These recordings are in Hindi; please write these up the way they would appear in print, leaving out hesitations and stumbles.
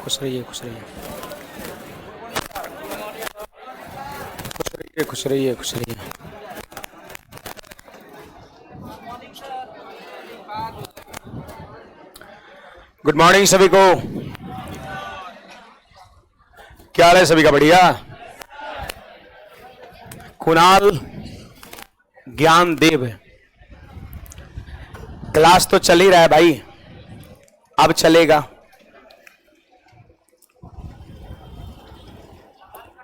खुश रहिए, खुश रहिए, खुश रहिए, खुश रहिए। गुड मॉर्निंग सभी को। क्या हाल है सभी का? बढ़िया। कुणाल ज्ञानदेव, क्लास तो चल ही रहा है भाई, अब चलेगा।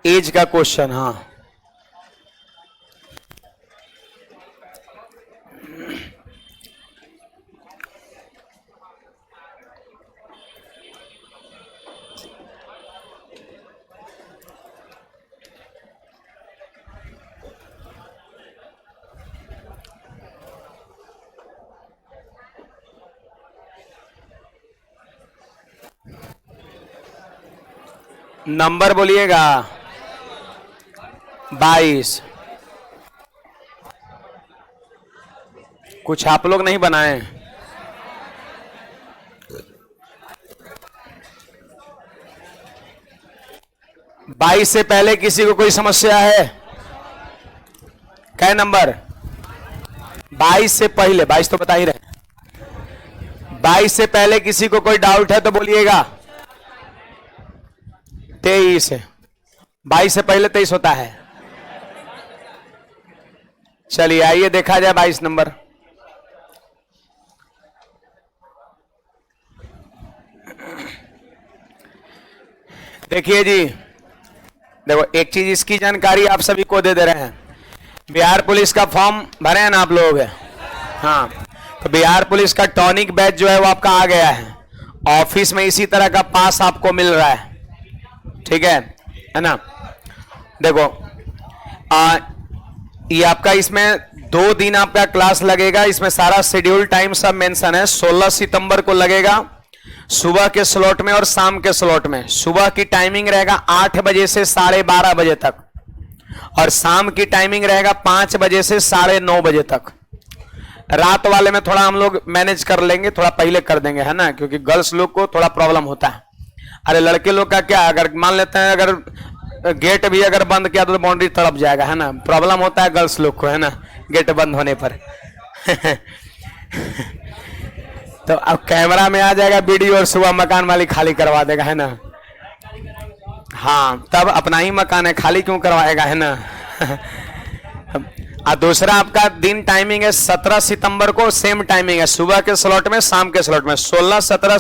एज का क्वेश्चन, हाँ नंबर बोलिएगा। 22। कुछ आप लोग नहीं बनाए? बाईस से पहले किसी को कोई समस्या है? क्या नंबर? 22 से पहले, 22 तो बता ही रहे। 22 से पहले किसी को कोई डाउट है तो बोलिएगा। 23 है। 22 से पहले 23 होता है। चलिए आइए देखा जाए 22 नंबर। देखिए जी, देखो एक चीज इसकी जानकारी आप सभी को दे रहे हैं। बिहार पुलिस का फॉर्म भरे हैं ना आप लोग? हाँ, तो बिहार पुलिस का टॉनिक बैच जो है वो आपका आ गया है। ऑफिस में इसी तरह का पास आपको मिल रहा है, ठीक है ना? देखो ये आपका इसमें 2 दिन आपका क्लास लगेगा। इसमें सारा शेड्यूल टाइम सब मेंशन है। 16 सितंबर को लगेगा सुबह के स्लॉट में और शाम के स्लॉट में। सुबह की टाइमिंग रहेगा 8 बजे से 12:30 बजे तक, और शाम की टाइमिंग रहेगा 5 बजे से 9:30 बजे तक। रात वाले में थोड़ा हम लोग मैनेज कर लेंगे, थोड़ा पहले कर देंगे, है ना, क्योंकि गर्ल्स लोग को थोड़ा प्रॉब्लम होता है। अरे लड़के लोग का क्या, अगर मान लेते हैं अगर गेट भी अगर बंद किया तो बाउंड्री तड़प जाएगा, है ना, प्रॉब्लम होता है गर्ल्स लोग को, है ना, गेट बंद होने पर। तो अब कैमरा में आ जाएगा वीडियो और सुबह मकान मालिक खाली करवा देगा, है ना। हाँ, तब अपना ही मकान है, खाली क्यों करवाएगा, है ना। और दूसरा आपका दिन टाइमिंग है 17 सितंबर को, सेम टाइमिंग है, सुबह के स्लॉट में, शाम के स्लॉट में। 16-17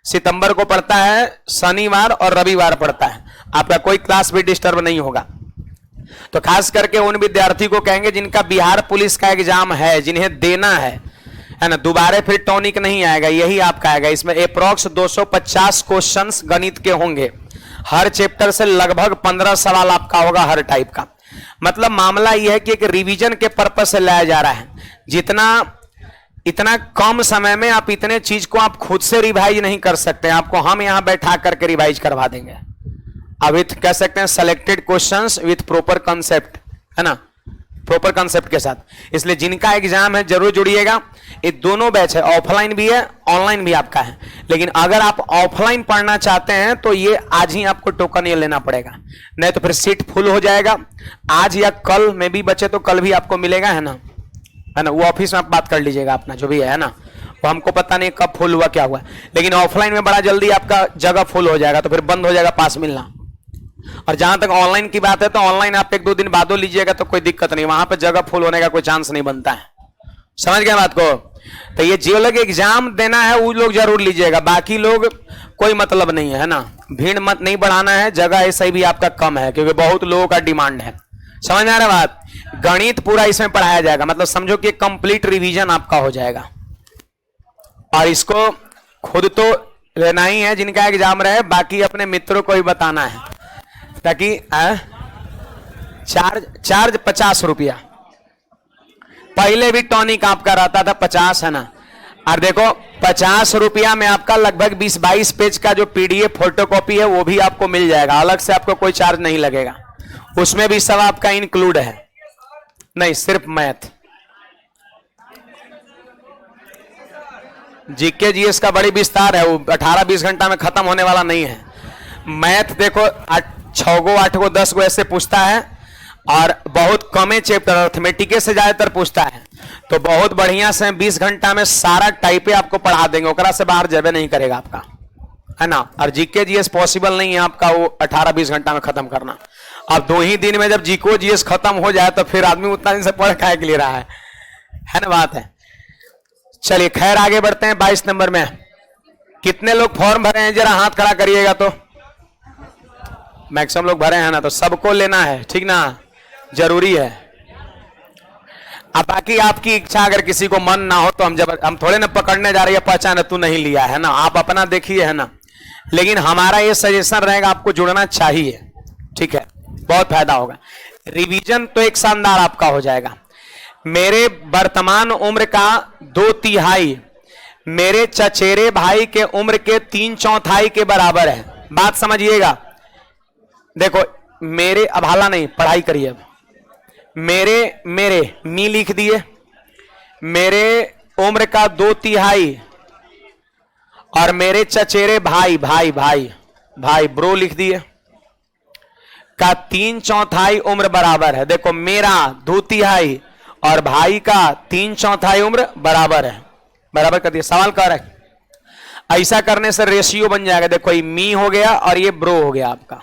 सितंबर को पड़ता है, शनिवार और रविवार पड़ता है। आपका कोई क्लास भी डिस्टर्ब नहीं होगा। तो खास करके उन विद्यार्थी को कहेंगे जिनका बिहार पुलिस का एग्जाम है, जिन्हें देना है ना, दोबारा फिर टॉनिक नहीं आएगा, यही आपका आएगा। इसमें अप्रॉक्स 250 क्वेश्चंस गणित के होंगे। हर चैप्टर से लगभग 15 सवाल आपका होगा हर टाइप का। मतलब मामला यह है कि एक रिवीजन के पर्पस से लाया जा रहा है। इतना कम समय में आप इतने चीज को आप खुद से रिवाइज नहीं कर सकते, आपको हम यहां बैठा करके रिवाइज करवा देंगे। अब विथ कह सकते हैं selected questions with proper concept, है ना, प्रॉपर कंसेप्ट के साथ। इसलिए जिनका एग्जाम है जरूर जुड़िएगा। ये दोनों बैच है, ऑफलाइन भी है, ऑनलाइन भी आपका है। लेकिन अगर आप ऑफलाइन पढ़ना चाहते हैं तो ये आज ही आपको टोकन ये लेना पड़ेगा, नहीं तो फिर सीट फुल हो जाएगा। आज या कल में भी बचे तो कल भी आपको मिलेगा, है ना, वो ऑफिस में आप बात कर लीजिएगा अपना जो भी है ना। वो हमको पता नहीं कब फुल हुआ क्या हुआ, लेकिन ऑफलाइन में बड़ा जल्दी आपका जगह फुल हो जाएगा, तो फिर बंद हो जाएगा पास मिलना। और जहां तक ऑनलाइन की बात है तो ऑनलाइन आप 1-2 दिन बाद लीजिएगा तो कोई दिक्कत नहीं, वहां पे जगह फुल होने का कोई चांस नहीं बनता है। समझ गए बात को? तो ये जो लोग एग्जाम देना है वो लोग जरूर लीजिएगा, बाकी लोग कोई मतलब नहीं है ना। भीड़ मत नहीं बढ़ाना है, जगह ऐसा ही भी आपका कम है क्योंकि बहुत लोगों का डिमांड है। समझ आ रहा बात? गणित पूरा इसमें पढ़ाया जाएगा, मतलब समझो कि कंप्लीट रिवीजन आपका हो जाएगा। और इसको खुद तो लेना ही है जिनका एग्जाम रहे, बाकी अपने मित्रों को भी बताना है, ताकि चार्ज 50 रुपया। पहले भी टॉनिक आपका रहता था 50, है ना। और देखो 50 रुपया में आपका लगभग 20-22 पेज का जो पीडीएफ फोटोकॉपी है वो भी आपको मिल जाएगा, अलग से आपको कोई चार्ज नहीं लगेगा। उसमें भी सब आपका इंक्लूड है, नहीं सिर्फ मैथ। जीके जीएस का बड़ी विस्तार है, वो 18-20 घंटा में खत्म होने वाला नहीं है। मैथ देखो 6 गो 8 गो 10 गो ऐसे पूछता है, और बहुत कमे चैप्टर अर्थमेटिक से ज्यादातर पूछता है। तो बहुत बढ़िया से 20 घंटा में सारा टाइपे आपको पढ़ा देंगे, ओकरा से बाहर जबे नहीं करेगा आपका, है ना। और जीके जीएस पॉसिबल नहीं है आपका वो 18-20 घंटा में खत्म करना। अब 2 ही दिन में जब जीको जीएस खत्म हो जाए तो फिर आदमी उतना दिन से पढ़ खाए के लिए रहा है ना, बात है। चलिए खैर आगे बढ़ते हैं। 22 नंबर में कितने लोग फॉर्म भरे हैं, जरा हाथ खड़ा करिएगा। तो मैक्सिमम लोग भरे हैं ना, तो सबको लेना है, ठीक ना, जरूरी है। अब बाकी आपकी इच्छा, अगर किसी को मन ना हो तो हम थोड़े ना पकड़ने जा रहे हैं पहचान तू नहीं लिया, है ना, आप अपना देखिए, है ना। लेकिन हमारा ये सजेशन रहेगा आपको जुड़ना चाहिए, ठीक है, बहुत फायदा होगा। रिवीजन तो एक शानदार आपका हो जाएगा। मेरे वर्तमान उम्र का 2/3 मेरे चचेरे भाई के उम्र के 3/4 के बराबर है। बात समझिएगा। देखो मेरे, अब हाला नहीं, पढ़ाई करिए। अब मेरे मी लिख दिए, मेरे उम्र का 2/3 और मेरे चचेरे भाई ब्रो लिख दिए का 3/4 उम्र बराबर है। देखो मेरा 2/3 और भाई का 3/4 उम्र बराबर है, बराबर कर दिया। सवाल कर रहा है, ऐसा करने से रेशियो बन जाएगा। देखो ये मी हो गया और ये ब्रो हो गया आपका,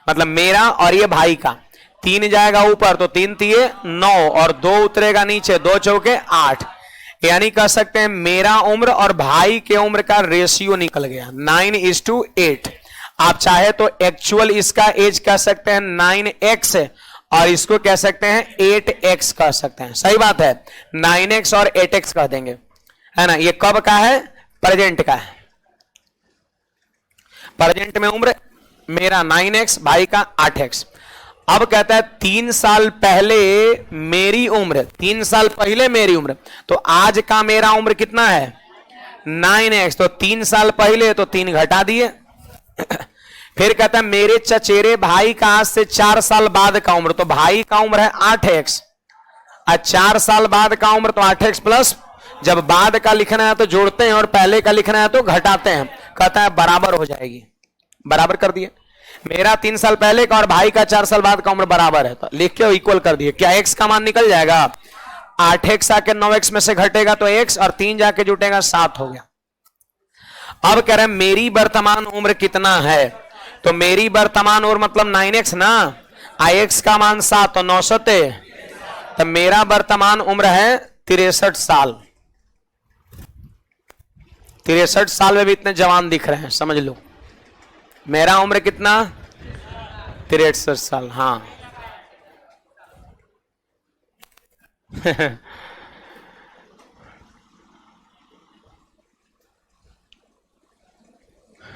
मतलब मेरा और ये भाई का। 3 जाएगा ऊपर तो 3 तिये 9 और 2 उतरेगा नीचे, 2 चौके 8। यानी कह सकते हैं मेरा उम्र और भाई के उम्र का रेशियो निकल गया 9:8। आप चाहे तो एक्चुअल इसका एज कह सकते हैं 9x और इसको कह सकते हैं 8x कह सकते हैं। सही बात है, 9x और 8x कह देंगे, है ना। ये कब का है, प्रेजेंट का है। प्रेजेंट में उम्र मेरा 9x, भाई का 8x। अब कहता है 3 साल पहले मेरी उम्र, 3 साल पहले मेरी उम्र, तो आज का मेरा उम्र कितना है 9x, तो 3 साल पहले तो 3 घटा दिए। फिर कहता है मेरे चचेरे भाई का आज से 4 साल बाद का उम्र, तो भाई का उम्र है 8x और 4 साल बाद का उम्र तो 8x प्लस, जब बाद का लिखना है तो जोड़ते हैं और पहले का लिखना है तो घटाते हैं। कहता है बराबर हो जाएगी, बराबर कर दिए। मेरा 3 साल पहले का और भाई का 4 साल बाद का उम्र बराबर है, तो लिख के इक्वल कर दिए। क्या x का मान निकल जाएगा, 8x आके 9x में से घटेगा तो x और 3 जाके जुटेगा 7 हो गया। अब कह रहे हैं मेरी वर्तमान उम्र कितना है, तो मेरी वर्तमान उम्र मतलब 9x ना, x का मान 7 तो 9 सते, तो मेरा वर्तमान उम्र है 63 साल। 63 साल में भी इतने जवान दिख रहे हैं, समझ लो। मेरा उम्र कितना 63 साल, हाँ।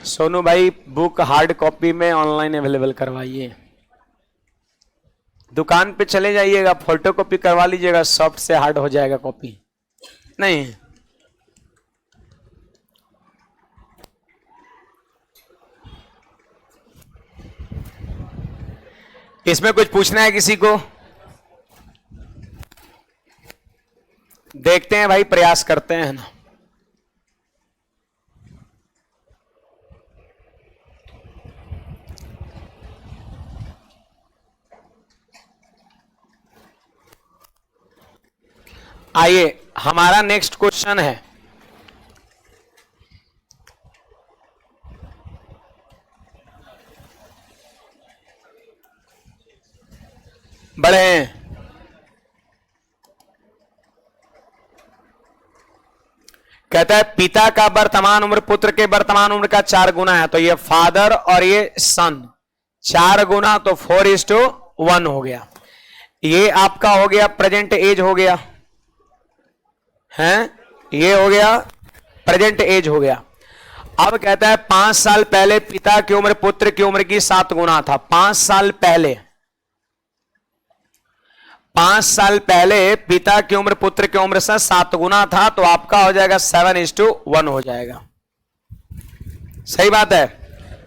सोनू भाई बुक हार्ड कॉपी में ऑनलाइन अवेलेबल करवाइए। दुकान पे चले जाइएगा, फोटो कॉपी करवा लीजिएगा, सॉफ्ट से हार्ड हो जाएगा कॉपी नहीं। इसमें कुछ पूछना है किसी को, देखते हैं भाई, प्रयास करते हैं ना। आइए हमारा नेक्स्ट क्वेश्चन है, बड़े हैं। कहता है पिता का वर्तमान उम्र पुत्र के वर्तमान उम्र का 4 गुना है, तो ये फादर और ये सन 4 गुना तो 4:1 हो गया। ये आपका हो गया प्रेजेंट एज हो गया है, ये हो गया प्रेजेंट एज हो गया। अब कहता है 5 साल पहले पिता की उम्र पुत्र की उम्र की 7 गुना था। 5 साल पहले, 5 साल पहले पिता की उम्र पुत्र की उम्र से 7 गुना था, तो आपका हो जाएगा 7:1 हो जाएगा। सही बात है,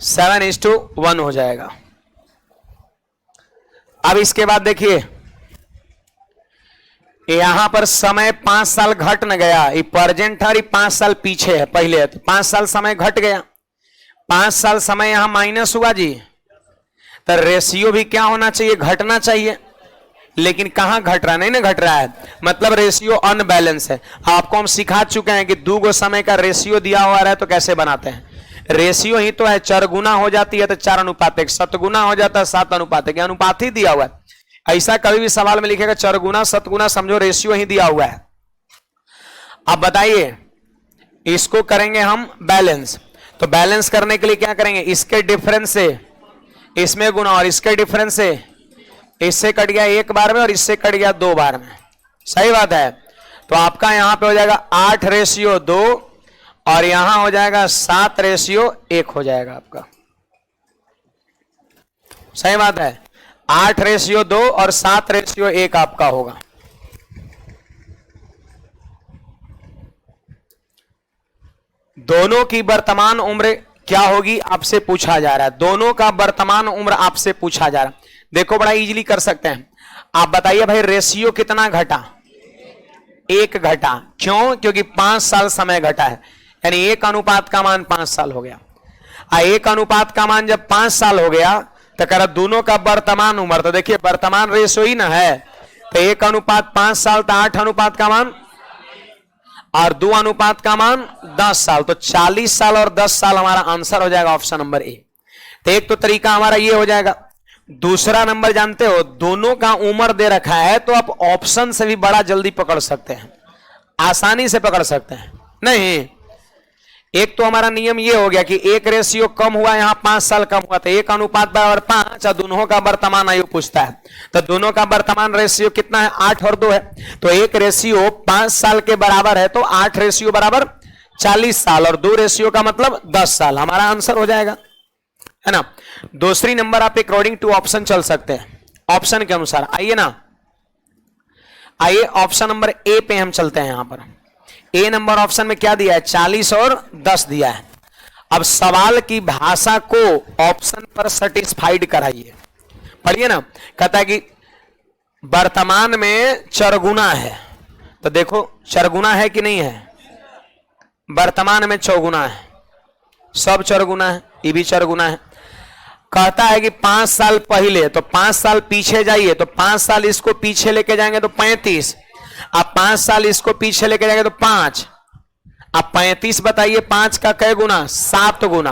7:1 हो जाएगा। अब इसके बाद देखिए यहां पर समय 5 साल घट न गया, ये प्रेजेंट था, 5 साल पीछे है, पहले है तो 5 साल समय घट गया। 5 साल समय यहां माइनस हुआ जी, तो रेशियो भी क्या होना चाहिए, घटना चाहिए, लेकिन कहां घट रहा है, नहीं ना घट रहा है, मतलब रेशियो अनबैलेंस है। आपको हम सिखा चुके हैं कि दो गो समय का रेशियो दिया हुआ है तो कैसे बनाते हैं, रेशियो ही तो है, चरगुना हो जाती है तो 4:1, सतगुना हो जाता है 7:1, अनुपात ही दिया हुआ है। ऐसा कभी भी सवाल में लिखेगा चरगुना सतगुना, समझो रेशियो ही दिया हुआ है। अब बताइए इसको करेंगे हम बैलेंस, तो बैलेंस करने के लिए क्या करेंगे, इसके डिफरेंस से इसमें गुना और इसके डिफरेंस से इससे कट गया 1 बार में और इससे कट गया 2 बार में, सही बात है। तो आपका यहां पे हो जाएगा 8:2 और यहां हो जाएगा 7:1 हो जाएगा आपका, सही बात है। 8:2 और 7:1 आपका होगा। दोनों की वर्तमान उम्र क्या होगी आपसे पूछा जा रहा है, दोनों का वर्तमान उम्र आपसे पूछा जा रहा है। देखो बड़ा इजीली कर सकते हैं, आप बताइए भाई रेशियो कितना घटा, 1 घटा, क्यों, क्योंकि 5 साल समय घटा है, यानी 1 अनुपात का मान 5 साल हो गया। 1 अनुपात का मान जब 5 साल हो गया तो कह रहा दोनों का वर्तमान उम्र, तो देखिए वर्तमान रेशियो ही ना है, तो 1 अनुपात 5 साल तो 8 अनुपात का मान और 2 अनुपात का मान 10 साल, तो 40 साल और 10 साल हमारा आंसर हो जाएगा ऑप्शन नंबर ए। तो एक तो तरीका हमारा ये हो जाएगा। दूसरा नंबर जानते हो, दोनों का उम्र दे रखा है तो आप ऑप्शन से भी बड़ा जल्दी पकड़ सकते हैं, आसानी से पकड़ सकते हैं। नहीं, एक तो हमारा नियम ये हो गया कि एक रेशियो कम हुआ, यहां 5 साल कम हुआ, तो 1 अनुपात बराबर 5 और दोनों का वर्तमान आयु पूछता है, तो दोनों का वर्तमान रेशियो कितना है, 8 और 2 है, तो एक रेशियो 5 साल के बराबर है, तो 8 रेशियो बराबर 40 साल और 2 रेशियो का मतलब 10 साल, हमारा आंसर हो जाएगा, है ना। दूसरी नंबर आप अकॉर्डिंग टू ऑप्शन चल सकते हैं, ऑप्शन के अनुसार। आइए ना, आइए ऑप्शन नंबर ए पे हम चलते हैं। यहां पर ए नंबर ऑप्शन में क्या दिया है, 40 और 10 दिया है। अब सवाल की भाषा को ऑप्शन पर सेटिस्फाइड कराइए, पढ़िए ना। कहता है कि वर्तमान में चरगुना है, तो देखो चरगुना है कि नहीं है, वर्तमान में चौगुना है, सब चरगुना है, ये भी चरगुना है। कहता है कि 5 साल पहले, तो 5 साल पीछे जाइए, तो 5 साल इसको पीछे लेके जाएंगे तो 35, अब 5 साल इसको पीछे लेके जाएंगे तो 5, अब 35 बताइए 5 का कै गुना, 7 गुना।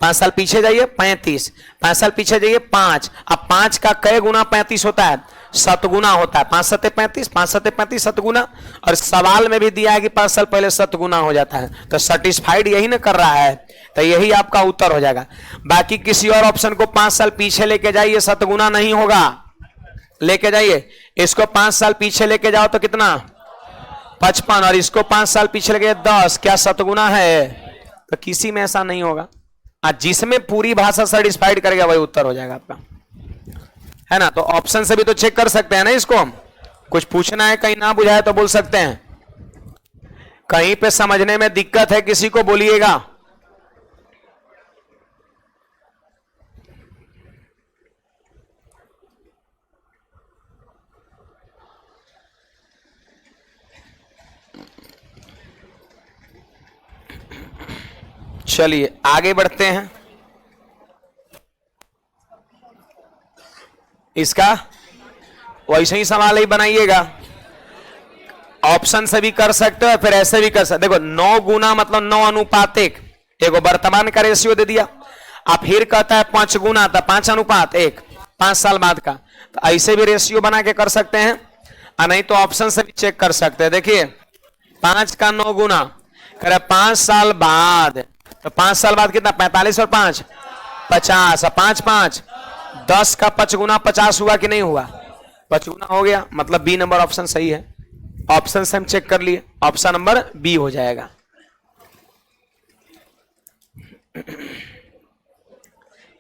5 साल पीछे जाइए 35, 5 साल पीछे जाइए 5, अब 5 का कै गुना 35 होता है, 7 गुना होता है, 5 7 35, 5 7 35 7 गुना। और सवाल में भी दिया है कि 5 साल पहले 7 गुना हो जाता है, तो सेटिस्फाइड यही ना कर रहा है, तो यही आपका उत्तर हो जाएगा। बाकी किसी और ऑप्शन को 5 साल पीछे लेके जाइए 7 गुना नहीं होगा, लेके जाइए इसको 5 साल पीछे लेके जाओ तो कितना 55, और इसको 5 साल पीछे लेके 10, क्या 7 गुना है, तो किसी में ऐसा नहीं होगा। जिसमें पूरी भाषा सेटिस्फाइड करेगा वही उत्तर हो जाएगा आपका, है ना। तो ऑप्शन से भी तो चेक कर सकते हैं ना इसको, हम कुछ पूछना है कहीं ना बुझाए तो बोल सकते हैं, कहीं पे समझने में दिक्कत है किसी को बोलिएगा। चलिए आगे बढ़ते हैं। इसका वैसे ही सवाल ही बनाइएगा, ऑप्शन से भी कर सकते हो फिर ऐसे भी कर सकते। देखो 9 गुना मतलब 9 अनुपात 1, देखो वर्तमान का रेशियो दे दिया। आप फिर कहता है 5 गुना तो 5 अनुपात 1, 5 साल बाद का, तो ऐसे भी रेशियो बना के कर सकते हैं, और नहीं तो ऑप्शन से भी चेक कर सकते हैं। देखिए 5 का 9 गुना करे 5 साल बाद, तो 5 साल बाद कितना, 45 और 5 50, 5 5 10 का 5 गुना 50 हुआ कि नहीं हुआ, 5 गुना हो गया, मतलब बी नंबर ऑप्शन सही है। ऑप्शन से हम चेक कर लिए, ऑप्शन नंबर बी हो जाएगा।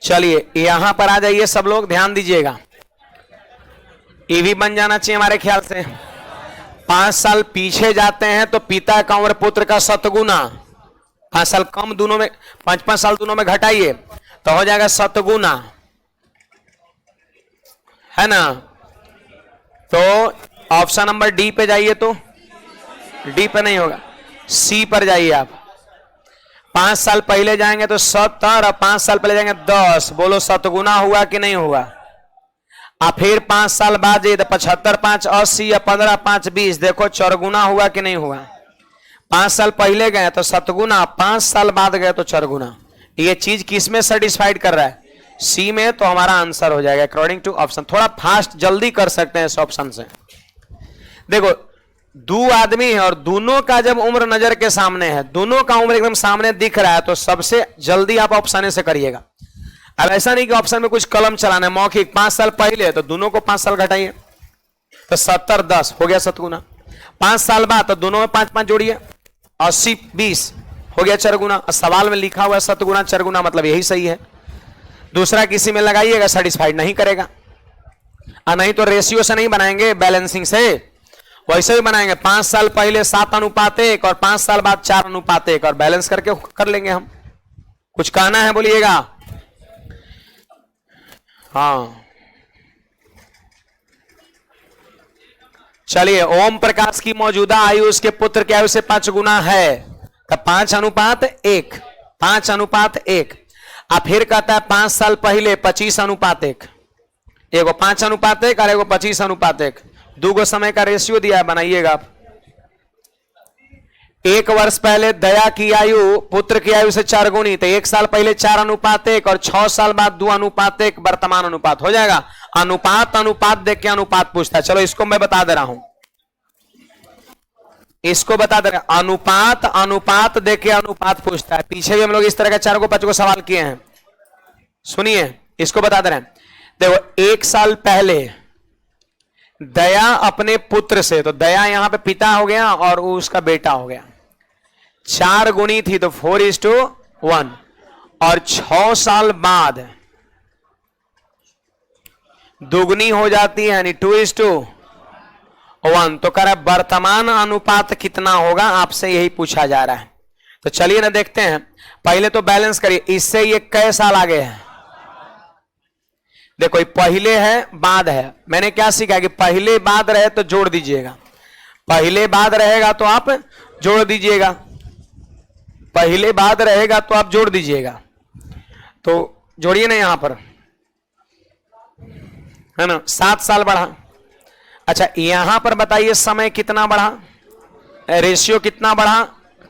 चलिए यहां पर आ जाइए, सब लोग ध्यान दीजिएगा, ये भी बन जाना चाहिए हमारे ख्याल से। 5 साल पीछे जाते हैं तो पिता का उम्र पुत्र का 7 गुना, 5 साल कम दोनों में, 5 साल दोनों में घटाइए तो हो जाएगा 7 गुना, है ना। तो ऑप्शन नंबर डी पे जाइए, तो डी पे नहीं होगा, सी पर जाइए आप। 5 साल पहले जाएंगे तो 70 और 5 साल पहले जाएंगे 10। बोलो शतगुना हुआ कि नहीं हुआ? और फिर 5 साल बाद ये 75 5 80 या 15 5 20, देखो चौगुना हुआ कि नहीं हुआ? 5 साल पहले गए तो शतगुना, 5 साल बाद गए तो चौगुना। ये चीज किस में सेटिस्फाइड कर रहा है? सी में। तो हमारा आंसर हो जाएगा अकॉर्डिंग टू ऑप्शन। थोड़ा फास्ट जल्दी कर सकते हैं इस ऑप्शन से। देखो दो आदमी है और दोनों का जब उम्र नजर के सामने है, दोनों का उम्र एकदम सामने दिख रहा है, तो सबसे जल्दी आप ऑप्शन ए से करिएगा। अब ऐसा नहीं कि ऑप्शन में कुछ कलम चलाना है, मौखिक 5 साल पहले तो दोनों को 5 साल घटाइए तो 70 10 हो गया शतगुना। 5 साल बाद तो दोनों में 5 5 जोड़िए, 80 20 हो गया चरगुना। सवाल में लिखा हुआ है शतगुना चरगुना, मतलब यही सही है। दूसरा किसी में लगाइएगा, सेटिस्फाइड नहीं करेगा। नहीं तो रेशियो से नहीं बनाएंगे, बैलेंसिंग से वैसे ही बनाएंगे। 5 साल पहले 7:1 और 5 साल बाद 4:1 और बैलेंस करके कर लेंगे हम। कुछ कहना है बोलिएगा? हाँ चलिए। ओम प्रकाश की मौजूदा आयु उसके पुत्र की आयु से 5 गुना है, तो 5:1 5:1। अब फिर कहता है 5 साल पहले 25:1, एगो 5:1 और एगो 25:1। दो समय का रेशियो दिया है, बनाइएगा आप। 1 वर्ष पहले दया की आयु पुत्र की आयु से 4 गुनी, तो 1 साल पहले 4:1 और 6 साल बाद 2:1 वर्तमान अनुपात हो जाएगा। अनुपात देख के अनुपात पूछता है। चलो इसको मैं बता दे रहा हूं, इसको बता दे रहा हूं। अनुपात देख के अनुपात पूछता है। पीछे भी हम लोग इस तरह का 4 को 5 को सवाल किए हैं, सुनिए। इसको बता दे रहे हैं। देखो 1 साल पहले दया अपने पुत्र से, तो दया यहां पे पिता हो गया और वो उसका बेटा हो गया। 4 गुनी थी तो 4:1, और 6 साल बाद दुगनी हो जाती है यानी 2:1। तो कह रहा है वर्तमान अनुपात कितना होगा, आपसे यही पूछा जा रहा है। तो चलिए ना देखते हैं। पहले तो बैलेंस करिए, इससे ये कै साल आगे है? देखो पहले है बाद है। मैंने क्या सीखा कि पहले बाद रहे तो जोड़ दीजिएगा, पहले बाद रहेगा तो आप जोड़ दीजिएगा, पहले बाद रहेगा तो आप जोड़ दीजिएगा। तो जोड़िए ना यहां पर, है ना। 7 साल बढ़ा। अच्छा यहां पर बताइए समय कितना बढ़ा, रेशियो कितना बढ़ा,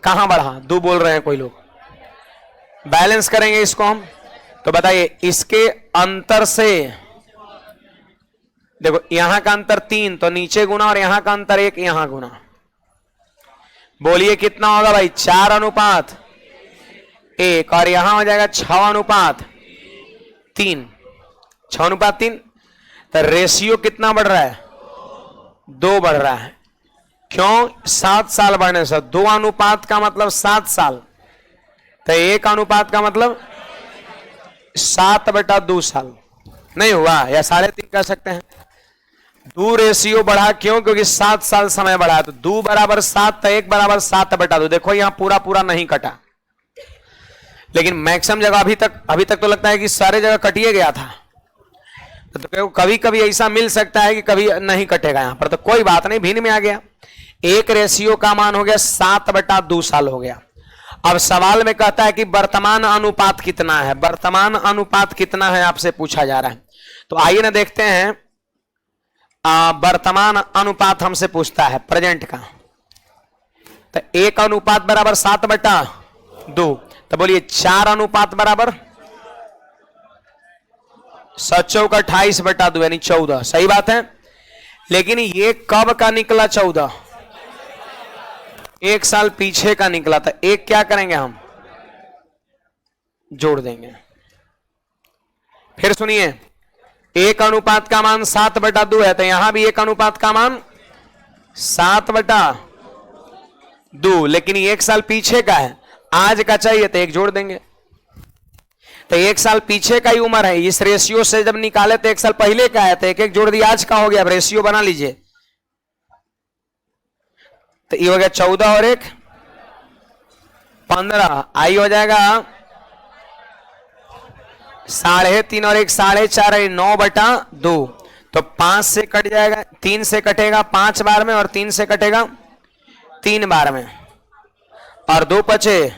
कहां बढ़ा? 2 बोल रहे हैं कोई लोग। बैलेंस करेंगे इसको हम, तो बताइए इसके अंतर से। देखो यहां का अंतर 3, तो नीचे गुना, और यहां का अंतर 1, यहां गुना। बोलिए कितना होगा भाई? 4:1 और यहां हो जाएगा 6:3, 6:3। तो रेशियो कितना बढ़ रहा है? 2 बढ़ रहा है। क्यों? 7 साल बढ़ने से। 2 अनुपात का मतलब 7 साल, तो 1 अनुपात का मतलब 7/2 साल। नहीं हुआ? या 3.5 कह सकते हैं। 2 रेशियो बढ़ा, क्यों? क्योंकि 7 साल समय बढ़ा। तो 2 = 7 तो 1 = 7/2। देखो यहां पूरा नहीं कटा, लेकिन मैक्सिमम जगह अभी तक तो लगता है कि सारे जगह कटिए गया था। तो कभी कभी ऐसा मिल सकता है कि कभी नहीं कटेगा यहां पर, तो कोई बात नहीं, भिन्न में आ गया। 1 रेशियो का मान हो गया 7/2 साल हो गया। अब सवाल में कहता है कि वर्तमान अनुपात कितना है, वर्तमान अनुपात कितना है आपसे पूछा जा रहा है। तो आइए ना देखते हैं। वर्तमान अनुपात हमसे पूछता है प्रेजेंट का, तो 1 अनुपात बराबर 7/2। तो बोलिए 4 अनुपात बराबर 7×4 = 28/2 यानी 14। सही बात है। लेकिन ये कब का निकला? 14 1 साल पीछे का निकला था। एक क्या करेंगे हम? जोड़ देंगे। फिर सुनिए, 1 अनुपात का मान 7/2 है, तो यहां भी 1 अनुपात का मान 7/2, लेकिन 1 साल पीछे का है। आज का चाहिए तो 1 जोड़ देंगे। तो 1 साल पीछे का ही उम्र है। इस रेशियो से जब निकाले तो 1 साल पहले का है, तो 1 जोड़ दिया, आज का हो गया। अब रेशियो बना लीजिए, तो ये हो गया 14 और 1 15। आई हो जाएगा 3.5 और 1 4.5 9/2। तो 5 से कट जाएगा, 3 से कटेगा 5 बार में, और 3 से कटेगा 3 बार में, और 2 बचे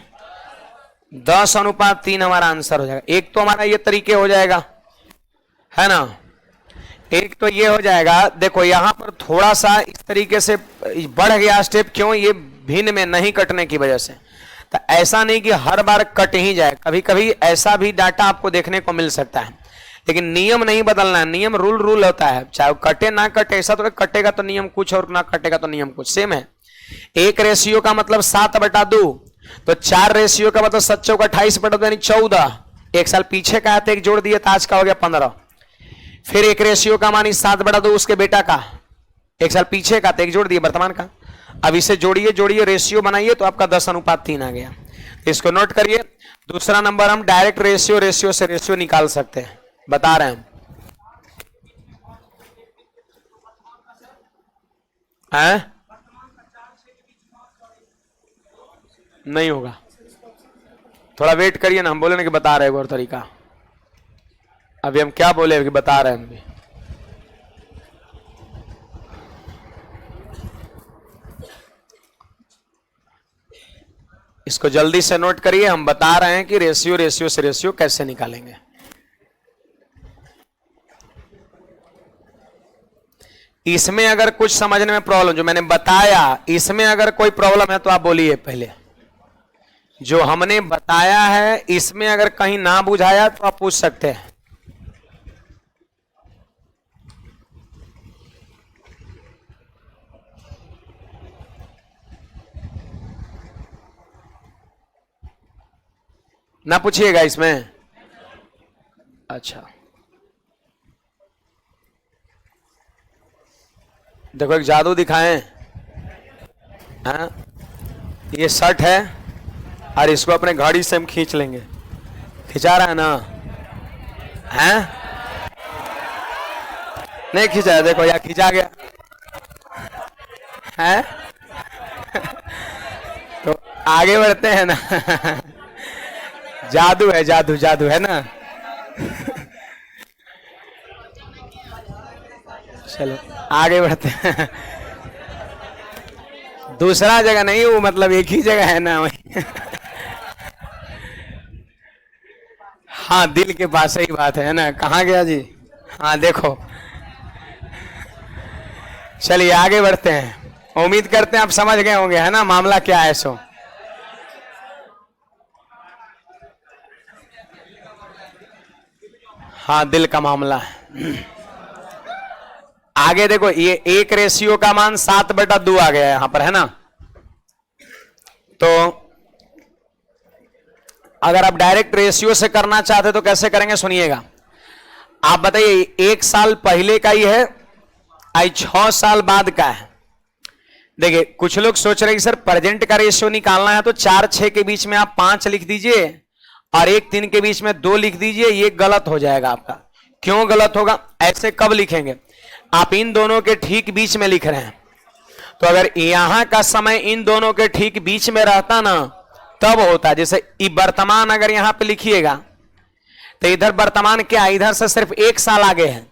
10:3 हमारा आंसर हो जाएगा। एक तो हमारा ये तरीके हो जाएगा, है ना, एक तो ये हो जाएगा। देखो यहां पर थोड़ा सा इस तरीके से बढ़ गया स्टेप, क्यों? ये भिन्न में नहीं कटने की वजह से। तो ऐसा नहीं कि हर बार कट ही जाए, कभी कभी ऐसा भी डाटा आपको देखने को मिल सकता है, लेकिन नियम नहीं बदलना है। नियम रूल होता है, चाहे कटे ना कटे। ऐसा तो कटेगा तो नियम कुछ और ना कटेगा तो नियम कुछ, सेम है। 1 रेशियो का मतलब 7/2, तो 4 रेशियो का मतलब 7 चौका 28/2 यानी 14। 1 साल पीछे का है तो 1 जोड़ दिए तो आज का हो गया 15। फिर 1 रेशियो का मानी 7/2 उसके बेटा का, 1 साल पीछे का तो 1 जोड़ दिए वर्तमान का। अब इसे जोड़िए रेशियो बनाइए तो आपका 10:3 आ गया। इसको नोट करिए। दूसरा नंबर हम डायरेक्ट रेशियो से रेशियो निकाल सकते हैं, बता रहे हैं हम। नहीं होगा, थोड़ा वेट करिए ना, हम बोले ना कि बता रहे हैं और तरीका। अभी हम क्या बोले कि बता रहे हैं हम भी। इसको जल्दी से नोट करिए, हम बता रहे हैं कि रेशियो से रेशियो कैसे निकालेंगे। इसमें अगर कुछ समझने में प्रॉब्लम, जो मैंने बताया इसमें अगर कोई प्रॉब्लम है तो आप बोलिए पहले। जो हमने बताया है इसमें अगर कहीं ना बुझाया तो आप पूछ सकते हैं। ना पूछिएगा इसमें। अच्छा देखो एक जादू दिखाएं। हाँ, ये शर्ट है और इसको अपने घड़ी से हम खींच लेंगे। खिंचा रहा है ना? हैं? नहीं खिंचा है, देखो यार खिंचा गया है। तो आगे बढ़ते हैं ना। जादू है, जादू है ना। चलो आगे बढ़ते हैं। दूसरा जगह नहीं, वो मतलब एक ही जगह है ना वही। हाँ दिल के पास, सही बात है ना। कहाँ गया जी? हाँ देखो, चलिए आगे बढ़ते हैं। उम्मीद करते हैं आप समझ गए होंगे, है ना, मामला क्या है। सो हाँ दिल का मामला है। आगे देखो, ये 1 रेशियो का मान 7/2 आ गया यहां पर, है ना। तो अगर आप डायरेक्ट रेशियो से करना चाहते तो कैसे करेंगे, सुनिएगा। आप बताइए 1 साल पहले का ही है, आई 6 साल बाद का है। देखिए कुछ लोग सोच रहे हैं कि सर प्रेजेंट का रेशियो निकालना है तो 4-6 के बीच में आप 5 लिख दीजिए और 1-3 के बीच में 2 लिख दीजिए। ये गलत हो जाएगा आपका। क्यों गलत होगा? ऐसे कब लिखेंगे? आप इन दोनों के ठीक बीच में लिख रहे हैं, तो अगर यहां का समय इन दोनों के ठीक बीच में रहता ना तब होता। जैसे वर्तमान अगर यहां पे लिखिएगा तो इधर वर्तमान क्या, इधर से सिर्फ 1 साल आगे है,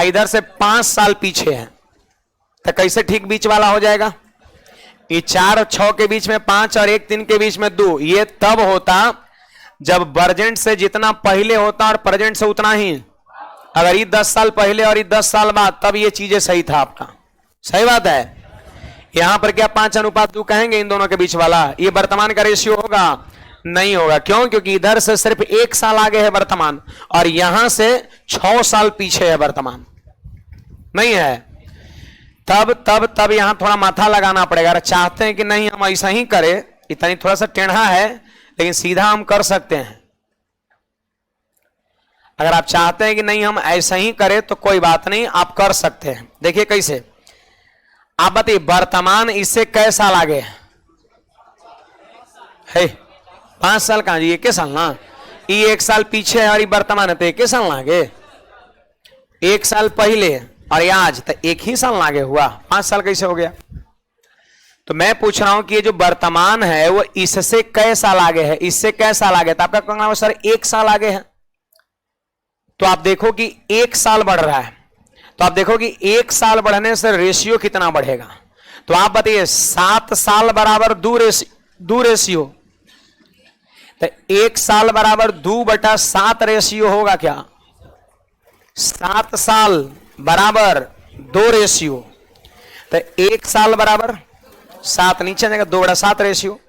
इधर से 5 साल पीछे है, तो कैसे ठीक बीच वाला हो जाएगा? ये 4 और 6 के बीच में 5 और 1-3 के बीच में 2। ये तब होता जब प्रेजेंट से जितना पहले होता और प्रेजेंट से उतना ही। अगर ये 10 साल पहले और ये 10 साल बाद, तब ये चीजें सही था आपका। सही बात है। यहां पर क्या 5:2 कहेंगे इन दोनों के बीच वाला? ये वर्तमान का रेशियो होगा? नहीं होगा। क्यों? क्योंकि इधर से सिर्फ 1 साल आगे है वर्तमान और यहां से 6 साल पीछे है वर्तमान, नहीं है। तब यहां थोड़ा माथा लगाना पड़ेगा। अगर चाहते हैं कि नहीं हम ऐसा ही करें, इतना थोड़ा सा टेढ़ा है लेकिन सीधा हम कर सकते हैं। अगर आप चाहते हैं कि नहीं हम ऐसा ही करें तो कोई बात नहीं, आप कर सकते हैं। देखिए कैसे, आप बताइए वर्तमान इससे कै साल आगे है? 5 साल कहां जी, 1 साल ना। ये 1 साल पीछे है और ये वर्तमान है तो 1 साल आगे। 1 साल पहले और ये आज तो 1 ही साल आगे हुआ, 5 साल कैसे हो गया? तो मैं पूछ रहा हूं कि ये जो वर्तमान है वो इससे कै साल आगे है, इससे कै साल आगे? तो आपका कहना है सर 1 साल आगे है। तो आप देखो कि 1 साल बढ़ रहा है, तो आप देखो कि 1 साल बढ़ने से रेशियो कितना बढ़ेगा। तो आप बताइए 7 साल बराबर 2 रेशियो, तो 1 साल बराबर 2/7 रेशियो होगा क्या? 7 साल बराबर 2 रेशियो, तो 1 साल बराबर 7, नीचे जाएगा 2/7 रेशियो।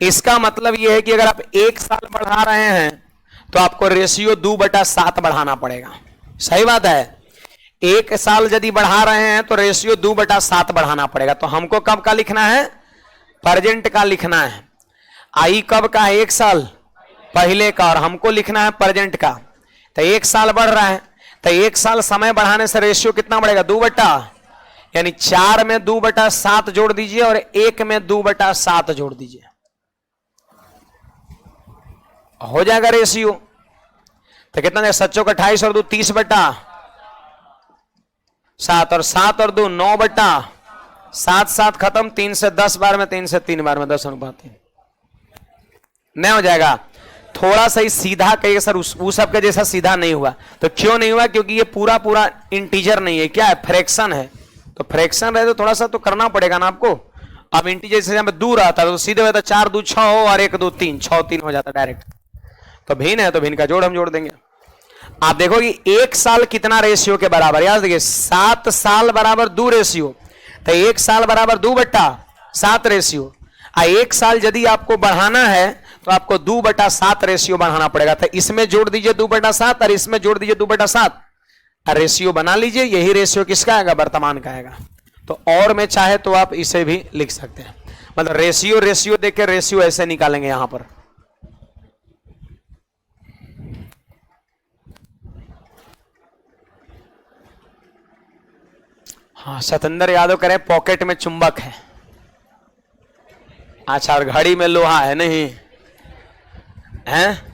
इसका मतलब यह है कि अगर आप 1 साल बढ़ा रहे हैं तो आपको रेशियो 2/7 बढ़ाना पड़ेगा। सही बात है। 1 साल यदि बढ़ा रहे हैं तो रेशियो 2/7 बढ़ाना पड़ेगा। तो हमको कब का लिखना है? प्रेजेंट का लिखना है। आई कब का है? 1 साल पहले का, और हमको लिखना है प्रेजेंट का। तो 1 साल बढ़ रहा है, तो 1 साल समय बढ़ाने से रेशियो कितना बढ़ेगा? 2 यानी 4 में 2/7 जोड़ दीजिए और 1 में 2/7 जोड़ दीजिए, हो जाएगा रेशियो। तो कितना है? 7 का 28 और 2 30/7, और 7 और 2 9/7, 7 खत्म, 3 से 10 बार में, 3 से 3 बार में 10/3 नहीं हो जाएगा। थोड़ा सा ही सीधा कहिए सर, उस सब के जैसा सीधा नहीं हुआ। तो क्यों नहीं हुआ? क्योंकि ये पूरा पूरा इंटीजर नहीं है, क्या है? फ्रैक्शन है। तो फ्रैक्शन रहे तो थोड़ा सा तो करना पड़ेगा ना आपको। अब इंटीजर से दूर आता तो सीधे होता 4 2 6 हो और 1 2 3, 6 3 हो जाता डायरेक्ट। तो भिन्न है तो भिन्न का जोड़ हम जोड़ देंगे। आप देखो कि 1 साल कितना रेशियो के बराबर, याद देखिए 7 साल बराबर 2 रेशियो, तो 1 साल बराबर 2/7 रेशियो। 1 साल यदि आपको बढ़ाना है तो आपको 2/7 रेशियो बढ़ाना पड़ेगा। तो इसमें जोड़ दीजिए 2/7 और इसमें जोड़ दीजिए 2/7, रेशियो बना लीजिए। यही रेशियो किसका आएगा? वर्तमान का आएगा। तो और में चाहे तो आप इसे भी लिख सकते हैं, मतलब रेशियो रेशियो देख के रेशियो ऐसे निकालेंगे यहां पर। हाँ, सतेंद्र यादव कह रहे हैं पॉकेट में चुंबक है। अच्छा, और घड़ी में लोहा है नहीं है?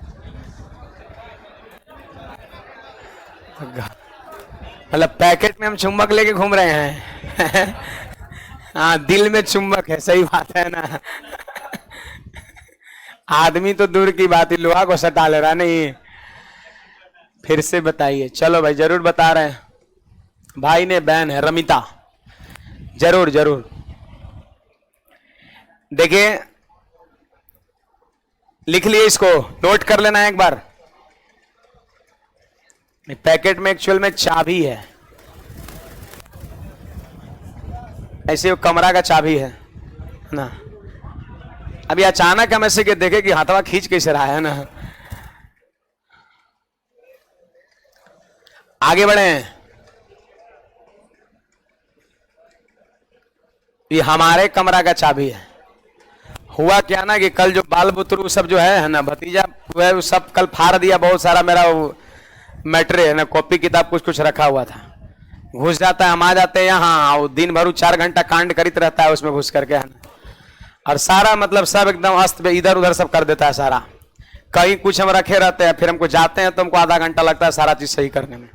मतलब पैकेट में हम चुंबक लेके घूम रहे हैं। हाँ, दिल में चुंबक है, सही बात है ना। आदमी तो दूर की बात ही लोहा को सटा ले रहा नहीं। फिर से बताइए। चलो भाई, जरूर बता रहे हैं। भाई ने बहन है रमिता, जरूर जरूर देखिए, लिख लिए, इसको नोट कर लेना एक बार। पैकेट में एक्चुअल में चाबी है, ऐसे वो कमरा का चाबी है ना। अभी अचानक हम ऐसे के देखे कि हाथवा खींच कैसे रहा है ना। आगे बढ़े। ये हमारे कमरा का चाबी है। हुआ क्या ना कि कल जो बाल बुतरू सब जो है ना, भतीजा वह सब कल फाड़ दिया। बहुत सारा मेरा मैटर है ना, कॉपी किताब कुछ कुछ रखा हुआ था। घुस जाता है, हम आ जाते हैं यहाँ, दिन भर 4 घंटा कांड करित रहता है उसमें घुस करके है ना। और सारा मतलब सब एकदम अस्त पे इधर उधर सब कर देता है सारा। कहीं कुछ हम रखे रहते हैं, फिर हमको जाते हैं तो हमको आधा घंटा लगता है सारा चीज सही करने में।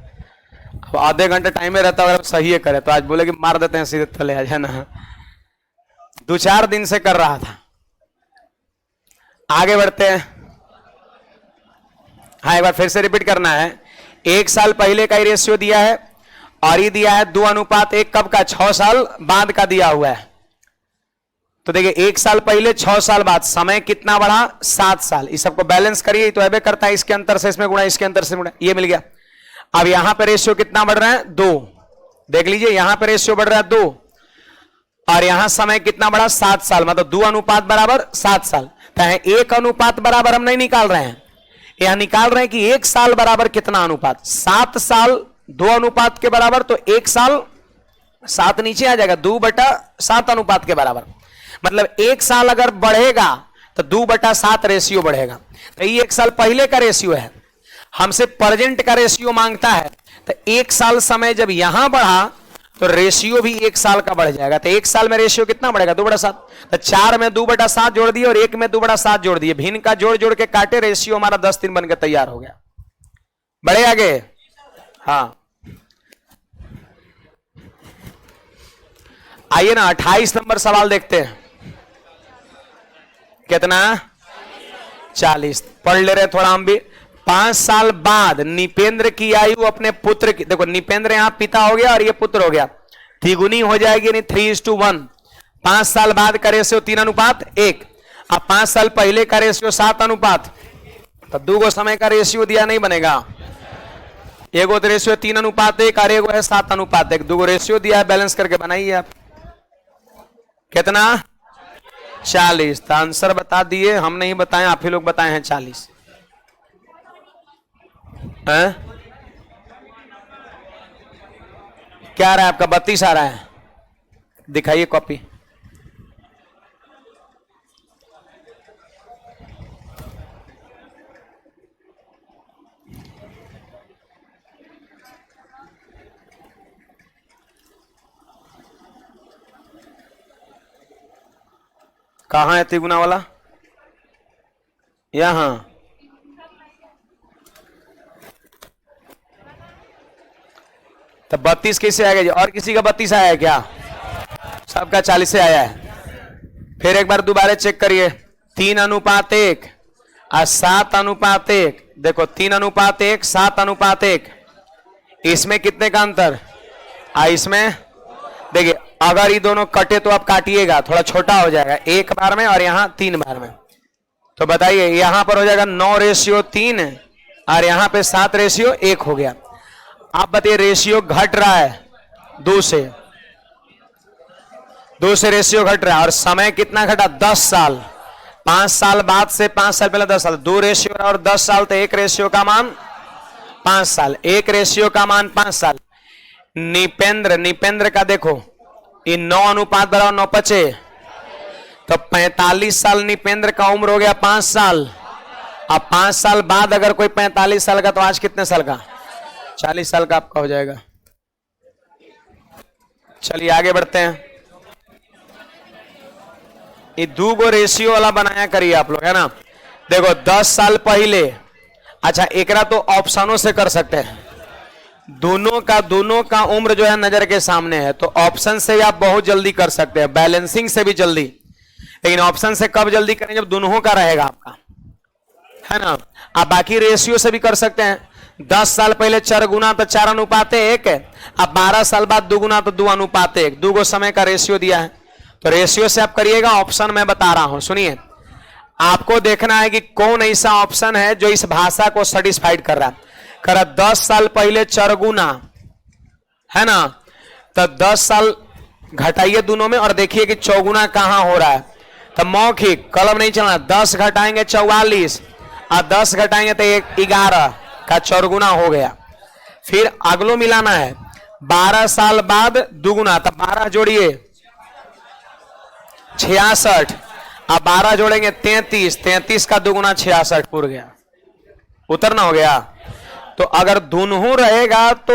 अब आधे घंटे टाइम में रहता है, अगर सही है करे तो आज बोले कि मार देते हैं सीधे थले आज, है ना। 2-4 दिन से कर रहा था। आगे बढ़ते हैं। हाँ, एक बार फिर से रिपीट करना है। 1 साल पहले का ही रेशियो दिया है और ये दिया है 2:1 कब का? 6 साल बाद का दिया हुआ है। तो देखिए 1 साल पहले 6 साल बाद समय कितना बढ़ा? 7 साल। इस सबको बैलेंस करिए तो ऐसे करता है, इसके अंतर से इसमें गुणा, इसके अंतर से गुणा, ये मिल गया। अब यहां पर रेशियो कितना बढ़ रहा है? 2। देख लीजिए यहां पर रेशियो बढ़ रहा है 2 और यहां समय कितना बढ़ा? 7 साल, मतलब 2:7 साल। तो 1 बराबर हम नहीं निकाल रहे हैं, यहां निकाल रहे हैं कि 1 साल बराबर कितना अनुपात? 7 साल 2 के बराबर, तो 1 साल 7 नीचे आ जाएगा, 2/7 अनुपात के बराबर। मतलब 1 साल अगर बढ़ेगा तो 2/7 रेशियो बढ़ेगा। तो ये 1 साल पहले का रेशियो है, हमसे प्रेजेंट का रेशियो मांगता है। तो 1 साल समय जब यहां बढ़ा तो रेशियो भी 1 साल का बढ़ जाएगा। तो 1 साल में रेशियो कितना बढ़ेगा? 2/7। तो 4 में 2/7 जोड़ दिए और 1 में 2/7 जोड़ दिए, भिन्न का जोड़ जोड़ के काटे, रेशियो हमारा 10-3 बन के तैयार हो गया। बढ़े आगे। हाँ, आइए ना 28 नंबर सवाल देखते हैं। कितना? 40। पढ़ ले रहे थोड़ा हम भी। 5 साल बाद निपेंद्र की आयु अपने पुत्र की, देखो निपेंद्र यहां पिता हो गया और ये पुत्र हो गया, द्विगुनी हो जाएगी, नहीं 3:1। 5 साल बाद का रेशियो 3:1। अब 5 साल पहले का रेशियो 7 अनुपात, तो 2 गो समय का रेशियो दिया नहीं बनेगा। एगो तो रेशियो 3 अनुपात 1 और एगो है 7 अनुपात 1, 2 गो रेशियो दिया है, बैलेंस करके बनाइए आप। कितना? 40। तो आंसर बता दिए, हम नहीं बताए, आप ही लोग बताए हैं 40 है? क्या आ रहा है आपका? 32 आ रहा है, दिखाइए कॉपी। कहाँ है तिगुना वाला? यहां। तो 32 कैसे आएगा जी? और किसी का 32 आया है क्या? सबका 40 से आया है। फिर एक बार दोबारा चेक करिए, 3 अनुपात 1 और 7 अनुपात 1। देखो 3 अनुपात 1 7 अनुपात 1, इसमें कितने का अंतर? इसमें देखिए, अगर ये दोनों कटे तो आप काटिएगा, थोड़ा छोटा हो जाएगा, 1 बार में और यहां 3 बार में। तो बताइए यहां पर हो जाएगा 9:3 और यहां पे 7:1 हो गया। आप बताइए रेशियो घट रहा है 2 से, 2 से रेशियो घट रहा है, और समय कितना घटा? 10 साल। 5 साल बाद से 5 साल पहले 10 साल, 2 रेशियो और 10 साल, तो 1 रेशियो का मान 5 साल, 1 रेशियो का मान 5 साल। निपेंद्र का देखो, ये 9 अनुपात बराबर 9 पचे, तो 45 साल निपेंद्र का उम्र हो गया 5 साल। अब 5 साल बाद अगर कोई 45 साल का, तो आज कितने साल का? 40 साल का आपका हो जाएगा। चलिए आगे बढ़ते हैं। ये 2 गो रेशियो वाला बनाया करिए आप लोग, है ना। देखो 10 साल पहले, अच्छा एकरा तो ऑप्शनों से कर सकते हैं, दोनों का उम्र जो है नजर के सामने है, तो ऑप्शन से आप बहुत जल्दी कर सकते हैं, बैलेंसिंग से भी जल्दी। लेकिन ऑप्शन से कब जल्दी करें? जब दोनों का रहेगा आपका, है ना। आप बाकी रेशियो से भी कर सकते हैं। 10 साल पहले 4 गुना तो 4 अनुपात 1 है, अब 12 साल बाद 2 गुना तो 2 अनुपात 1, 2 गो समय का रेशियो दिया है, तो रेशियो से आप करिएगा। ऑप्शन मैं बता रहा हूं, सुनिए। आपको देखना है कि कौन ऐसा ऑप्शन है जो इस भाषा को सेटिस्फाइड कर रहा है। 10 साल पहले 4 गुना, है ना, तो 10 साल घटाइए दोनों में और देखिए कि 4 गुना कहां हो रहा है। तो मौखिक कलम नहीं चलना, 10 घटाएंगे 44 और 10 घटाएंगे तो 11 का 4 गुना हो गया। फिर अगलो मिलाना है, 12 साल बाद 2 गुना, तो 12 जोड़िए 66, अब 12 जोड़ेंगे 33, 33 का 2 गुना 66 पूर गया, उतरना हो गया। तो अगर दोनों रहेगा तो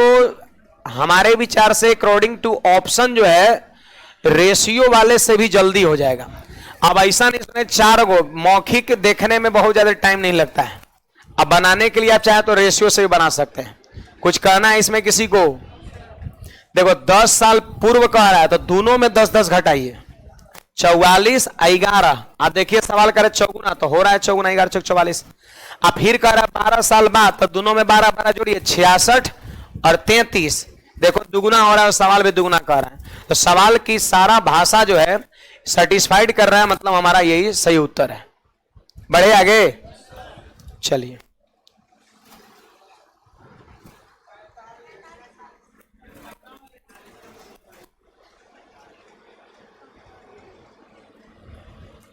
हमारे विचार से अकॉर्डिंग टू ऑप्शन जो है रेशियो वाले से भी जल्दी हो जाएगा। अब ऐसा नहीं, इसमें 4 गो मौखिक देखने में बहुत ज्यादा टाइम नहीं लगता है। अब बनाने के लिए आप चाहे तो रेशियो से भी बना सकते हैं। कुछ कहना है इसमें किसी को? देखो 10 साल पूर्व कह रहा है, तो दोनों में 10-10 घटाइए, 44 11। आप देखिए सवाल करे 4 गुना, तो हो रहा है 4 गुना 11 चौक 44। अब फिर कह रहा है 12 साल बाद, तो दोनों में 12-12 जोड़िए 66 और 33, देखो दुगुना हो रहा है, सवाल भी दुगुना कह रहा है। तो सवाल की सारा भाषा जो है सेटिस्फाइड कर रहा है, मतलब हमारा यही सही उत्तर है। बढ़े आगे, चलिए।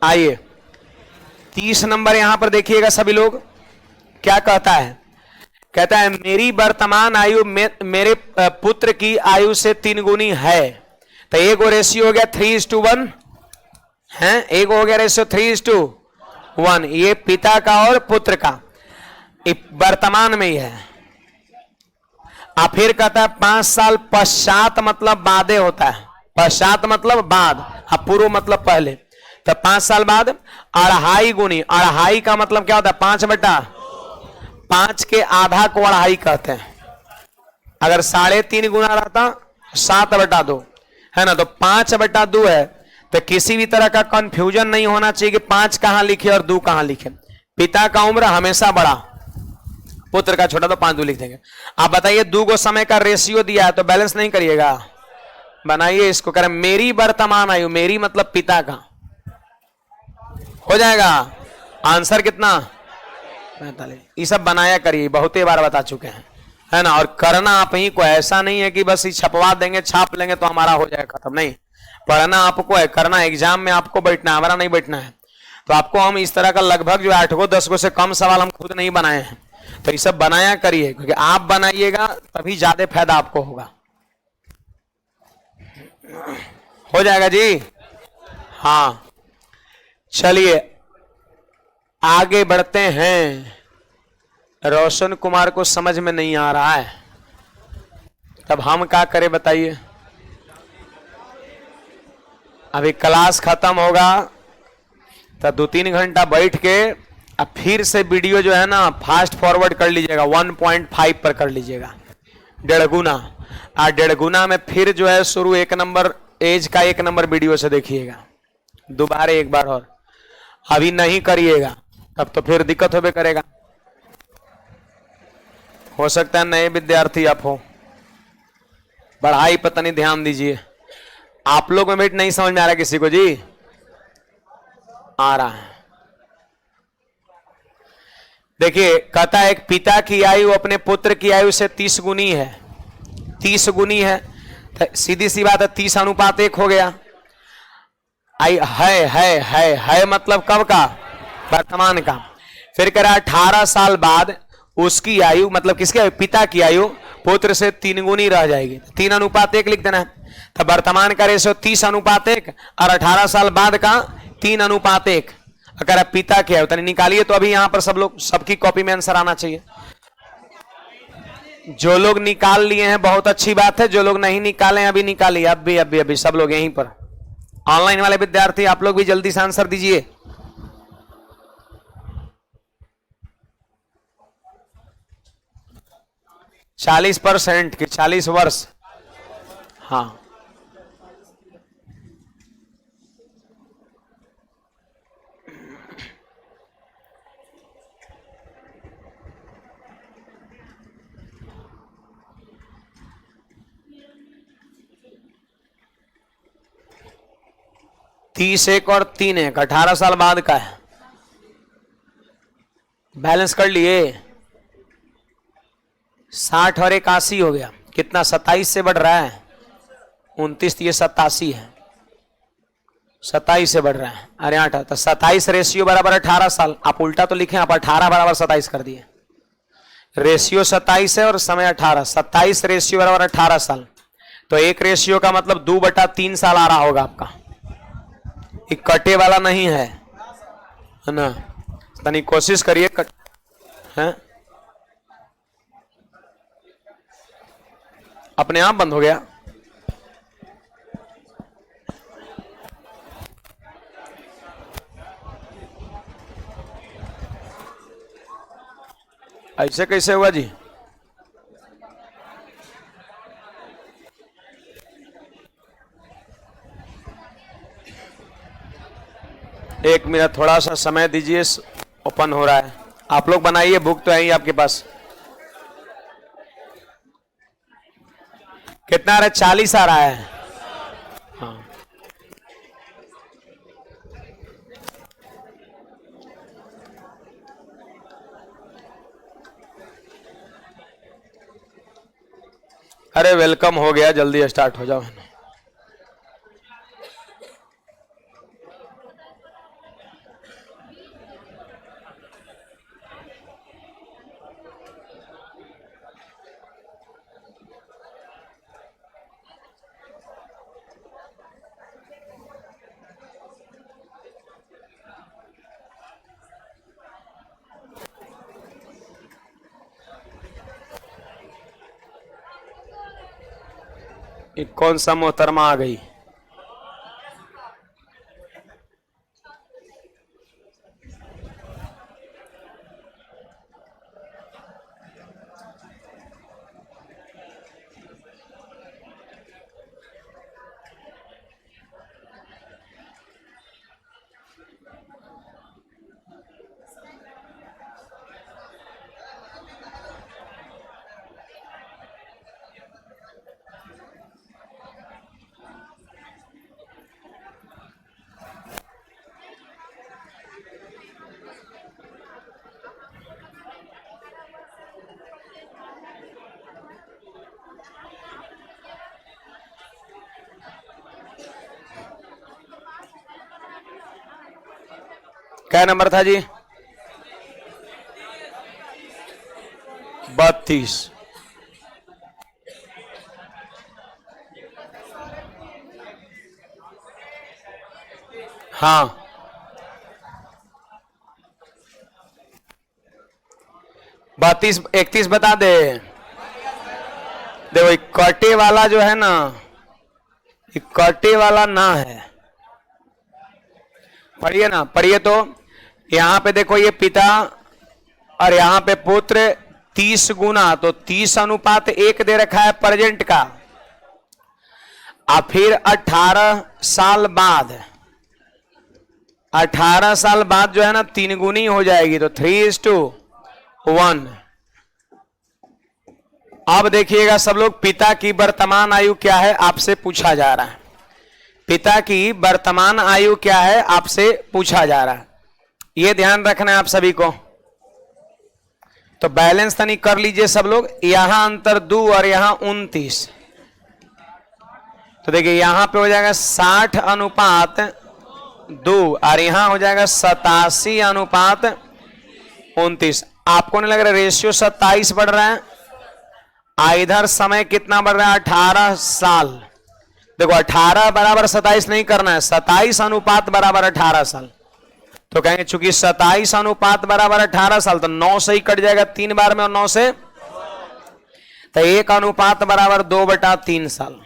आइए 30 नंबर यहां पर देखिएगा सभी लोग, क्या कहता है? कहता है मेरी वर्तमान आयु मेरे पुत्र की आयु से 3 गुनी है। तो एक रेशियो हो गया 3:1 है, एक हो गया रेशियो 3:1, ये पिता का और पुत्र का वर्तमान में ही है। अब फिर कहता है 5 साल पश्चात, मतलब बादे होता है, पश्चात मतलब बाद, अब पूर्व मतलब पहले। तो 5 साल बाद 2.5 गुनी, 2.5 का मतलब क्या होता है? 5/5 के आधा को 2.5 कहते हैं। अगर 3.5 गुना रहता 7/2, है ना, तो 5/2 है। तो किसी भी तरह का कंफ्यूजन नहीं होना चाहिए कि 5 कहां लिखे और 2 कहां लिखे। पिता का उम्र हमेशा बड़ा, पुत्र का छोटा, तो 5-2 लिख देंगे। आप बताइए 2 गो समय का रेशियो दिया है, तो बैलेंस नहीं करिएगा, बनाइए इसको। कह रहे मेरी वर्तमान आयु, मेरी मतलब पिता का, हो जाएगा। आंसर कितना? 45। ये सब बनाया करिए, बहुत ही बार बता चुके हैं, है ना। और करना आप ही को, ऐसा नहीं है कि बस ये छपवा देंगे छाप लेंगे तो हमारा हो जाएगा खत्म, नहीं। पढ़ना आपको है, करना एग्जाम में आपको बैठना है, हमारा नहीं बैठना है। तो आपको हम इस तरह का लगभग जो 8 गो 10 गो से कम सवाल हम खुद नहीं बनाए हैं, तो ये सब बनाया करिए, क्योंकि आप बनाइएगा तभी ज्यादा फायदा आपको होगा। हो जाएगा जी। हाँ चलिए आगे बढ़ते हैं। रोशन कुमार को समझ में नहीं आ रहा है, तब हम क्या करें बताइए। अभी क्लास खत्म होगा तो 2-3 घंटा बैठ के अब फिर से वीडियो जो है ना फास्ट फॉरवर्ड कर लीजिएगा, 1.5 पर कर लीजिएगा, 1.5 गुना। 1.5 गुना में फिर जो है शुरू 1 नंबर एज का 1 नंबर वीडियो से देखिएगा, दोबारा एक बार और। अभी नहीं करिएगा तब तो फिर दिक्कत होबे करेगा। हो सकता है नए विद्यार्थी आप हो, पढ़ाई पर तनी ध्यान दीजिए। आप लोग में बेट नहीं समझ में आ रहा किसी को जी? आ रहा है। देखिए कहता है एक पिता की आयु अपने पुत्र की आयु से 30 गुनी है, 30 गुनी है, तो सीधी सी बात है 30:1 हो गया। आई है मतलब कब का? वर्तमान का। फिर कह रहा 18 साल बाद उसकी आयु, मतलब किसकी आयु? पिता की आयु पुत्र से 3 गुनी रह जाएगी, 3:1 लिख देना है। तो वर्तमान का रेशो 30:1 और 18 साल बाद का 3:1। अगर आप पिता की आयु तनी निकालिए, तो अभी यहां पर सब लोग, सबकी कॉपी में आंसर आना चाहिए। जो लोग निकाल लिए हैं बहुत अच्छी बात है, जो लोग नहीं निकाले हैं अभी निकालिए, अभी सब लोग यहीं पर। ऑनलाइन वाले विद्यार्थी आप लोग भी जल्दी से आंसर दीजिए। %40 की 40 वर्ष। हाँ 30:1 और 3:1 18 साल बाद का है। बैलेंस कर लिए। 60 और 81 हो गया, कितना? 27 से बढ़ रहा है, 29, ये 87 है, 27 से बढ़ रहा है। अरे 8, तो 27 रेशियो बराबर 18 साल। आप उल्टा तो लिखे, आप 18 बराबर 27 कर दिए। रेशियो 27 है और समय 18, 27 रेशियो बराबर 18 साल। तो एक रेशियो का मतलब 2/3 साल आ रहा होगा आपका। ये कटे वाला नहीं है ना, तनी कोशिश करिए कट है। अपने आप बंद हो गया। ऐसे कैसे हुआ जी? एक मिनट थोड़ा सा समय दीजिए, ओपन हो रहा है। आप लोग बनाइए, बुक तो है ही आपके पास। कितना आ रहा है? 40 आ रहा है। हाँ अरे वेलकम हो गया, जल्दी स्टार्ट हो जाओ। ये कौन सा मोहतरमा आ गई? क्या नंबर था जी? 32। हाँ, 32 31 बता दे। देखो कटे वाला जो है ना, कटे वाला ना है। पढ़िए ना, पढ़िए तो। यहां पे देखो ये पिता और यहां पे पुत्र 30 गुना, तो 30:1 दे रखा है प्रेजेंट का। अब फिर 18 साल बाद, 18 साल बाद जो है ना 3 गुनी हो जाएगी, तो 3:1। अब देखिएगा सब लोग, पिता की वर्तमान आयु क्या है आपसे पूछा जा रहा है। पिता की वर्तमान आयु क्या है आपसे पूछा जा रहा है, ये ध्यान रखना है आप सभी को। तो बैलेंस तनी कर लीजिए सब लोग। यहां अंतर 2 और यहां 29, तो देखिए यहां पे हो जाएगा 60:2 और यहां हो जाएगा 87:29। आपको नहीं लग रहा रेशियो 27 बढ़ रहा है? इधर समय कितना बढ़ रहा है? 18 साल। देखो 18 बराबर 27 नहीं करना है, 27 बराबर 18 साल। तो कहेंगे चूंकि 27 बराबर 18 साल, तो 9 से ही कट जाएगा 3 बार में, और 9 से तो 1 बराबर 2/3 साल।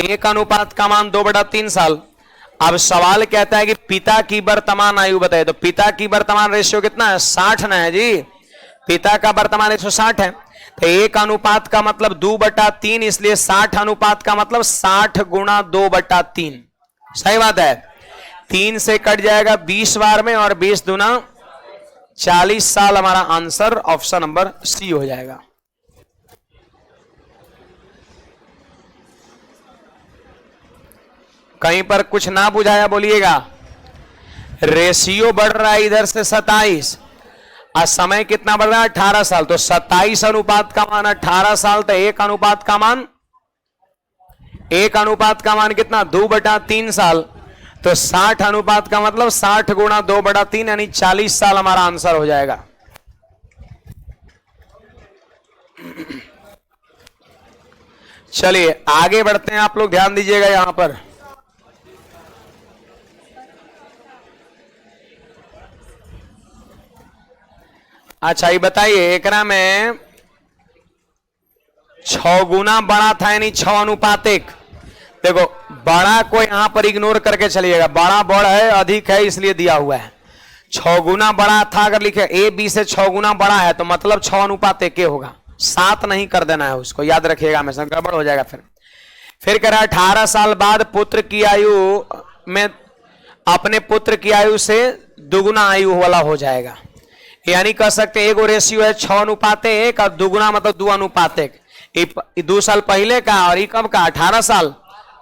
1 का मान 2/3 साल। अब सवाल कहता है कि पिता की वर्तमान आयु बताइए। तो पिता की वर्तमान रेशियो कितना है? 60 ना है जी। पिता का वर्तमान रेशियो 60 है, तो 1 का मतलब 2/3, इसलिए 60 का मतलब 60 गुणा 2/3। सही बात है। 3 से कट जाएगा 20 बार में, और 20 दूना 40 साल। हमारा आंसर ऑप्शन नंबर सी हो जाएगा। कहीं पर कुछ ना बुझाया बोलिएगा। रेशियो बढ़ रहा है इधर से 27, और समय कितना बढ़ रहा है? 18 साल। तो 27 अनुपात का मान 18 साल, तो 1 अनुपात का मान कितना? 2/3 साल। तो 60 अनुपात का मतलब 60 गुणा 2/3 यानी 40 साल हमारा आंसर हो जाएगा। चलिए आगे बढ़ते हैं, आप लोग ध्यान दीजिएगा यहां पर। अच्छा ये बताइए, एकरा में 6 गुना बड़ा था यानी 6:1। देखो बड़ा को यहां पर इग्नोर करके चलिएगा, बड़ा बड़ है, अधिक है, इसलिए दिया हुआ है। 6 गुना बड़ा था अगर लिखे ए बी से 6 गुना बड़ा है, तो मतलब 6:1 होगा। 7 नहीं कर देना है उसको, याद रखिएगा, हमेशा गड़बड़ हो जाएगा। फिर कह रहा है 18 साल बाद पुत्र की आयु में अपने पुत्र की आयु से दुगुना आयु वाला हो जाएगा। यानी कह सकते हैं एगो रेशियो है 6:1 और दुगुना मतलब 2:1। 2 साल पहले का और ये कब का? 18 साल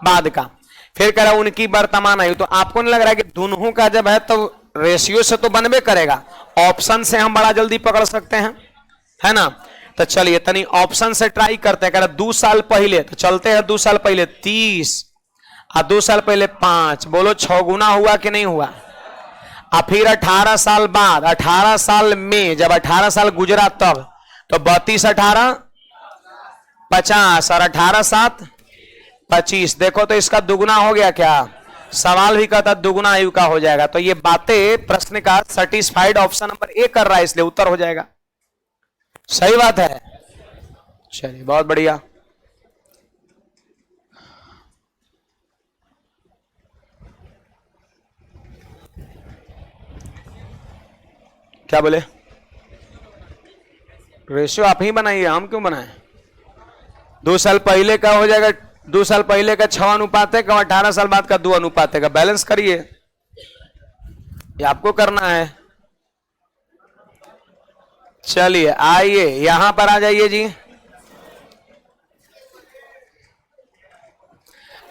बाद का। फिर कह रहा उनकी वर्तमान आयु। तो आपको नहीं लग रहा है कि दोनों का जब है तो रेशियो से तो बनबे करेगा, ऑप्शन से हम बड़ा जल्दी पकड़ सकते हैं, है ना? तो चलिए तनी ऑप्शन से ट्राई करते हैं। कह रहा 2 साल पहले, तो चलते हैं 2 साल पहले 30 और 2 साल पहले 5। बोलो 6 गुना हुआ कि नहीं हुआ? और फिर 18 साल बाद, 18 साल में जब 18 साल गुजरा तब, तो 32 18 50 और 18 7 25। देखो तो इसका दुगुना हो गया क्या? सवाल भी कहता दुगुना आयु का हो जाएगा। तो ये बातें प्रश्न का सेटिस्फाइड ऑप्शन नंबर ए कर रहा है, इसलिए उत्तर हो जाएगा। सही बात है। चलिए बहुत बढ़िया। क्या बोले? रेशियो आप ही बनाइए, हम क्यों बनाए? 2 साल पहले का हो जाएगा, 2 साल पहले का 6:1 और 18 साल बाद का 2:1 का बैलेंस करिए, ये आपको करना है। चलिए आइए यहां पर आ जाइए जी।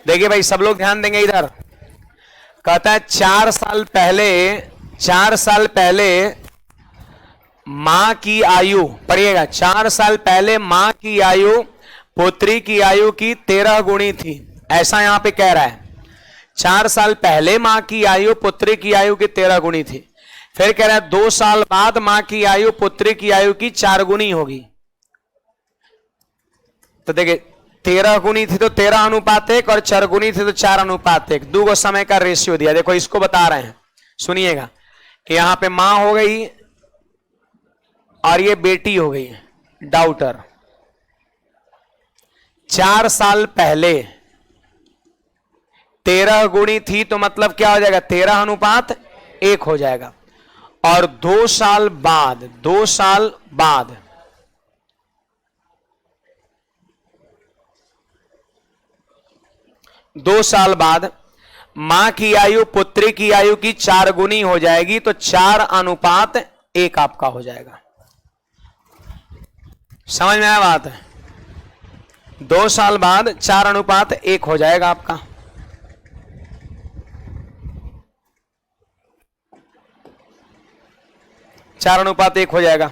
देखिए भाई सब लोग ध्यान देंगे इधर। कहता है 4 साल पहले मां की आयु, पढ़िएगा, 4 साल पहले मां की आयु पुत्री की आयु की 13 गुणी थी, ऐसा यहां पे कह रहा है। 4 साल पहले मां की आयु पुत्री की आयु की 13 गुणी थी। फिर कह रहा है 2 साल बाद मां की आयु पुत्री की आयु की 4 गुनी होगी। तो देखिए 13 गुनी थी तो 13:1 और 4 गुनी थी तो 4:1। 2 समय का रेशियो दिया। देखो इसको बता रहे हैं, सुनिएगा। यहां पे मां हो गई और ये बेटी हो गई डाउटर। 4 साल पहले 13 गुणी थी तो मतलब क्या हो जाएगा, 13:1 हो जाएगा। और 2 साल बाद 2 साल बाद मां की आयु पुत्री की आयु की 4 गुनी हो जाएगी तो 4:1 आपका हो जाएगा। समझ में आया बात है? 2 साल बाद 4:1 हो जाएगा आपका। चार अनुपात 1 हो जाएगा।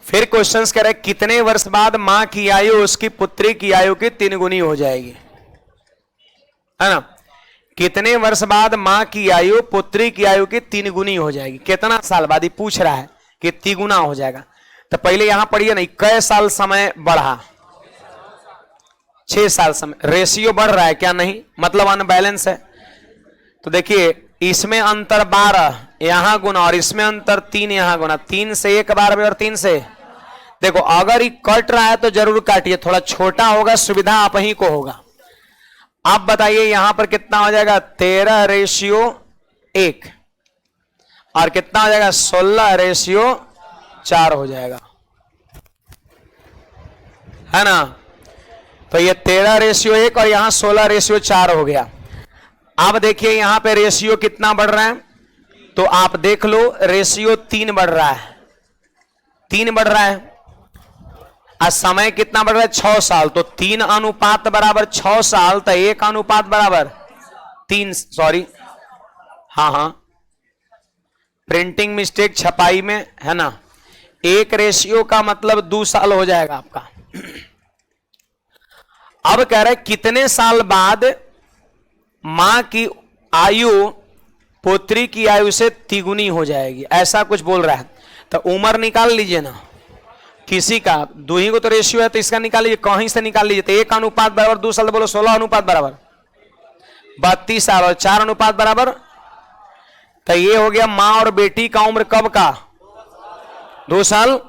फिर क्वेश्चंस कह रहे कितने वर्ष बाद मां की आयु उसकी पुत्री की आयु की 3 गुनी हो जाएगी, है ना? कितने वर्ष बाद मां की आयु पुत्री की आयु की 3 गुनी हो जाएगी? कितना साल बाद? ये पूछ रहा है कि 3 गुना हो जाएगा। तो पहले यहां पढ़िए ना, कै साल समय बढ़ा? 6 साल समय। रेशियो बढ़ रहा है क्या? नहीं, मतलब अनबैलेंस है। तो देखिए इसमें अंतर 12 यहां गुना और इसमें अंतर 3 यहां गुना। 3 से 1 12 और 3 से देखो, अगर ये कट रहा है तो जरूर काटिए, थोड़ा छोटा होगा, सुविधा आप ही को होगा। आप बताइए यहां पर कितना हो जाएगा? 13:1 और कितना हो जाएगा? 16:4 हो जाएगा, है ना? तो ये 13:1 और यहां 16:4 हो गया। अब देखिए यहां पे रेशियो कितना बढ़ रहा है, तो आप देख लो रेशियो 3 बढ़ रहा है। 3 बढ़ रहा है और समय कितना बढ़ रहा है? 6 साल। तो 3 अनुपात बराबर 6 साल, तो 1 अनुपात बराबर 3। सॉरी, हाँ, प्रिंटिंग मिस्टेक छपाई में, है ना? 1 रेशियो का मतलब 2 साल हो जाएगा आपका। अब कह रहे कितने साल बाद मां की आयु पुत्री की आयु से 3 गुनी हो जाएगी, ऐसा कुछ बोल रहा है। तो उम्र निकाल लीजिए ना किसी का, दो ही को तो रेशियो है तो इसका निकाल लीजिए, कहीं से निकाल लीजिए। तो 1 अनुपात बराबर 2 साल, बोलो 16 अनुपात बराबर 32 साल और 4 अनुपात बराबर। तो ये हो गया मां और बेटी का उम्र कब का? 2 साल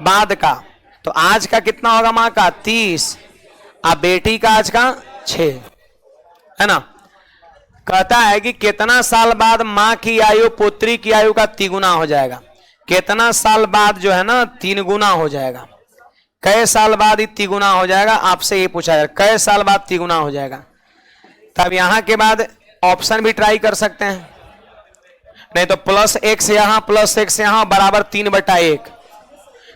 बाद का। तो आज का कितना होगा मां का? 30, अब बेटी का आज का 6, है ना? कहता है कि कितना साल बाद मां की आयु पुत्री की आयु का 3 गुना हो जाएगा। कितना साल बाद जो है ना 3 गुना हो जाएगा। कै साल बाद ही 3 गुना हो जाएगा, आपसे ये पूछा जाएगा कै साल बाद 3 गुना हो जाएगा। तब यहां के बाद ऑप्शन भी ट्राई कर सकते हैं, नहीं तो +1 यहां +1 यहां बराबर 3/1।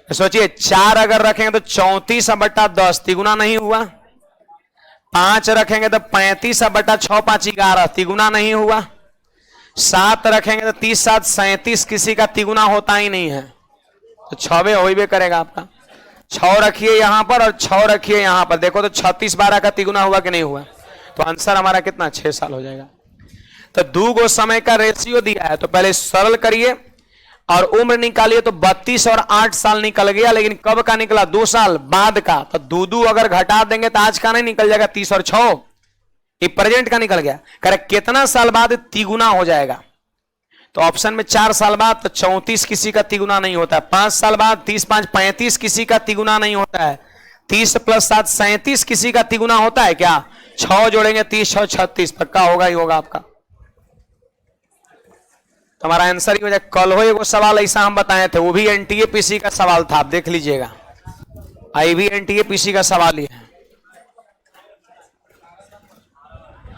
तो सोचिए 4 अगर रखेंगे तो 34/10 तिगुना नहीं हुआ। 5 रखेंगे तो 35/6 5 11 तिगुना नहीं हुआ। 7 रखेंगे तो 30 7 37 किसी का तिगुना होता ही नहीं है, तो 6वें हो ही करेगा आपका। 6 रखिए यहां पर और 6 रखिए यहां पर, देखो तो 36 12 का तिगुना हुआ कि नहीं हुआ? तो आंसर हमारा कितना? 6 साल हो जाएगा। तो 2 गो समय का रेशियो दिया है, तो पहले सरल करिए और उम्र निकालिए। तो 32 और 8 साल निकल गया, लेकिन कब का निकला? 2 साल बाद का। तो 2 अगर घटा देंगे तो आज का नहीं निकल जाएगा, 30 और 6 ये प्रेजेंट का निकल गया। करेक्ट। कितना साल बाद 3 गुना हो जाएगा? तो ऑप्शन में 4 साल बाद, तो 34 किसी का 3 गुना नहीं होता है। 5 साल बाद 30 5 35 किसी का 3 गुना नहीं होता है। 30 + 7 37 किसी का 3 गुना होता है क्या? 6 जोड़ेंगे 30 6 36, पक्का होगा ही होगा आपका। हमारा आंसर ही हो जाए। कल हो एगो सवाल ऐसा हम बताए थे, वो भी एनटीए पीसी का सवाल था, आप देख लीजिएगा। आई भी एनटीए पीसी का सवाल ही है।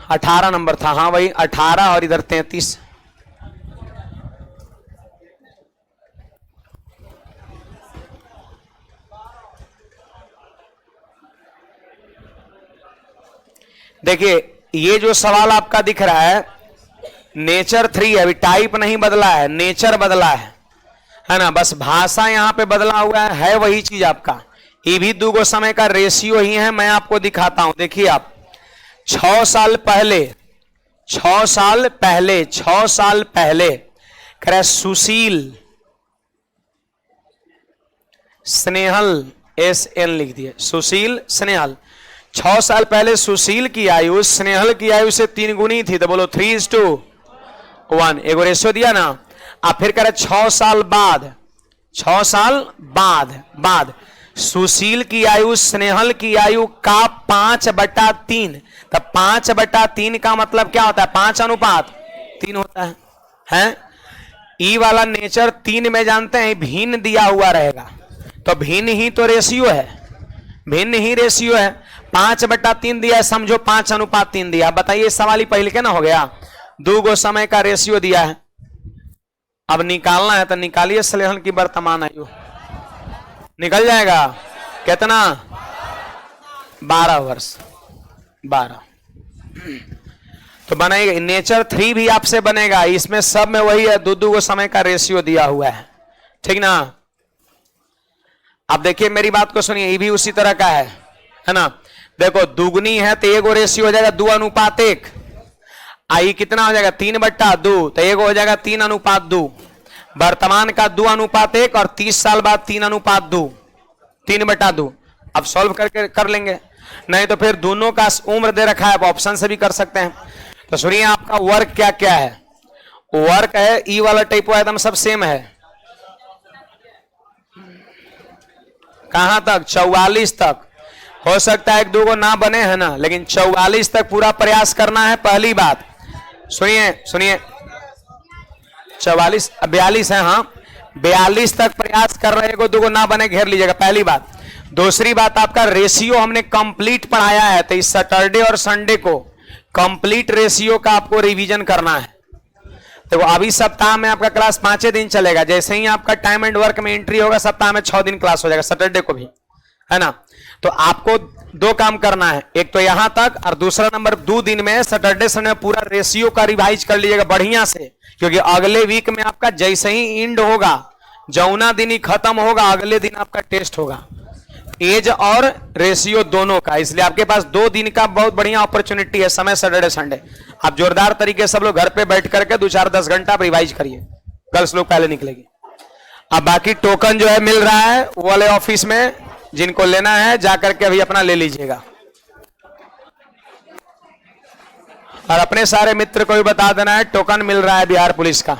18 नंबर था, हाँ भाई 18 और इधर 33। देखिए ये जो सवाल आपका दिख रहा है नेचर 3 है, अभी टाइप नहीं बदला है, नेचर बदला है ना? बस भाषा यहां पे बदला हुआ है वही चीज आपका। ये भी 2 गो समय का रेशियो ही है, मैं आपको दिखाता हूं। देखिए आप 6 साल पहले कह रहा है सुशील, स्नेहल, SN लिख दिए, सुशील स्नेहल। 6 साल पहले सुशील की आयु स्नेहल की आयु से 3 गुनी थी, तो बोलो 3:1, एगो रेशियो दिया ना। अब फिर कह रहे 6 साल बाद, 6 साल बाद सुशील की आयु स्नेहल की आयु का 5/3, तब 5/3 का मतलब क्या होता है? 5:3 होता है, हैं? ई वाला नेचर 3 में जानते हैं भिन्न दिया हुआ रहेगा, तो भिन्न ही तो रेशियो है, भिन्न ही रेशियो है। 5/3 दिया है, समझो 5:3 दिया। बताइए सवाल ही पहले के ना हो गया, 2 गो समय का रेशियो दिया है, अब निकालना है तो निकालिए स्नेहल की वर्तमान आयु, निकल जाएगा कितना? 12 वर्ष, 12। तो बनेगा नेचर 3 भी आपसे बनेगा, इसमें सब में वही है, 2 गो समय का रेशियो दिया हुआ है, ठीक ना। अब देखिए मेरी बात को सुनिए, ये भी उसी तरह का है ना। देखो दुगनी है तो एगो रेशियो हो जाएगा 2:1, आई कितना हो जाएगा? 3/2, तो एगो हो जाएगा 3:2। वर्तमान का 2:1 और 30 साल बाद 3:2, 3/2। अब सॉल्व करके कर लेंगे, नहीं तो फिर दोनों का उम्र दे रखा है, ऑप्शन से भी कर सकते हैं। तो सुनिए आपका वर्क क्या क्या है। वर्क है ई वाला टाइप एकदम सब सेम है, कहां तक? 44 तक। हो सकता है 1-2 को ना बने है ना, लेकिन 44 तक पूरा प्रयास करना है। पहली बात सुनिए, 42 है, हाँ 42 तक प्रयास कर रहे, 1-2 को ना बने घेर लीजिएगा, पहली बात। दूसरी बात आपका रेशियो हमने कंप्लीट पढ़ाया है, तो इस सैटरडे और संडे को कंप्लीट रेशियो का आपको रिवीजन करना है। तो अभी सप्ताह में आपका क्लास 5 दिन चलेगा, जैसे ही आपका टाइम एंड वर्क में एंट्री होगा सप्ताह में 6 दिन क्लास हो जाएगा, सैटरडे को भी, है ना। तो आपको 2 काम करना है, एक तो यहां तक, और दूसरा नंबर 2 दिन में सैटरडे संडे पूरा रेशियो का रिवाइज कर लीजिएगा बढ़िया से, क्योंकि अगले वीक में आपका जैसे ही इंड होगा, जौना दिन ही खत्म होगा, अगले दिन आपका टेस्ट होगा, एज और रेशियो दोनों का। इसलिए आपके पास 2 दिन का बहुत बढ़िया अपॉर्चुनिटी है, समय सैटरडे संडे। आप जोरदार तरीके से सब लोग घर पे बैठ करके 2-4-10 घंटा आप रिवाइज करिए, गर्ल्स लोग पहले निकलेगी। अब बाकी टोकन जो है मिल रहा है वो वाले ऑफिस में, जिनको लेना है जाकर के अभी अपना ले लीजिएगा, और अपने सारे मित्र को भी बता देना है टोकन मिल रहा है बिहार पुलिस का।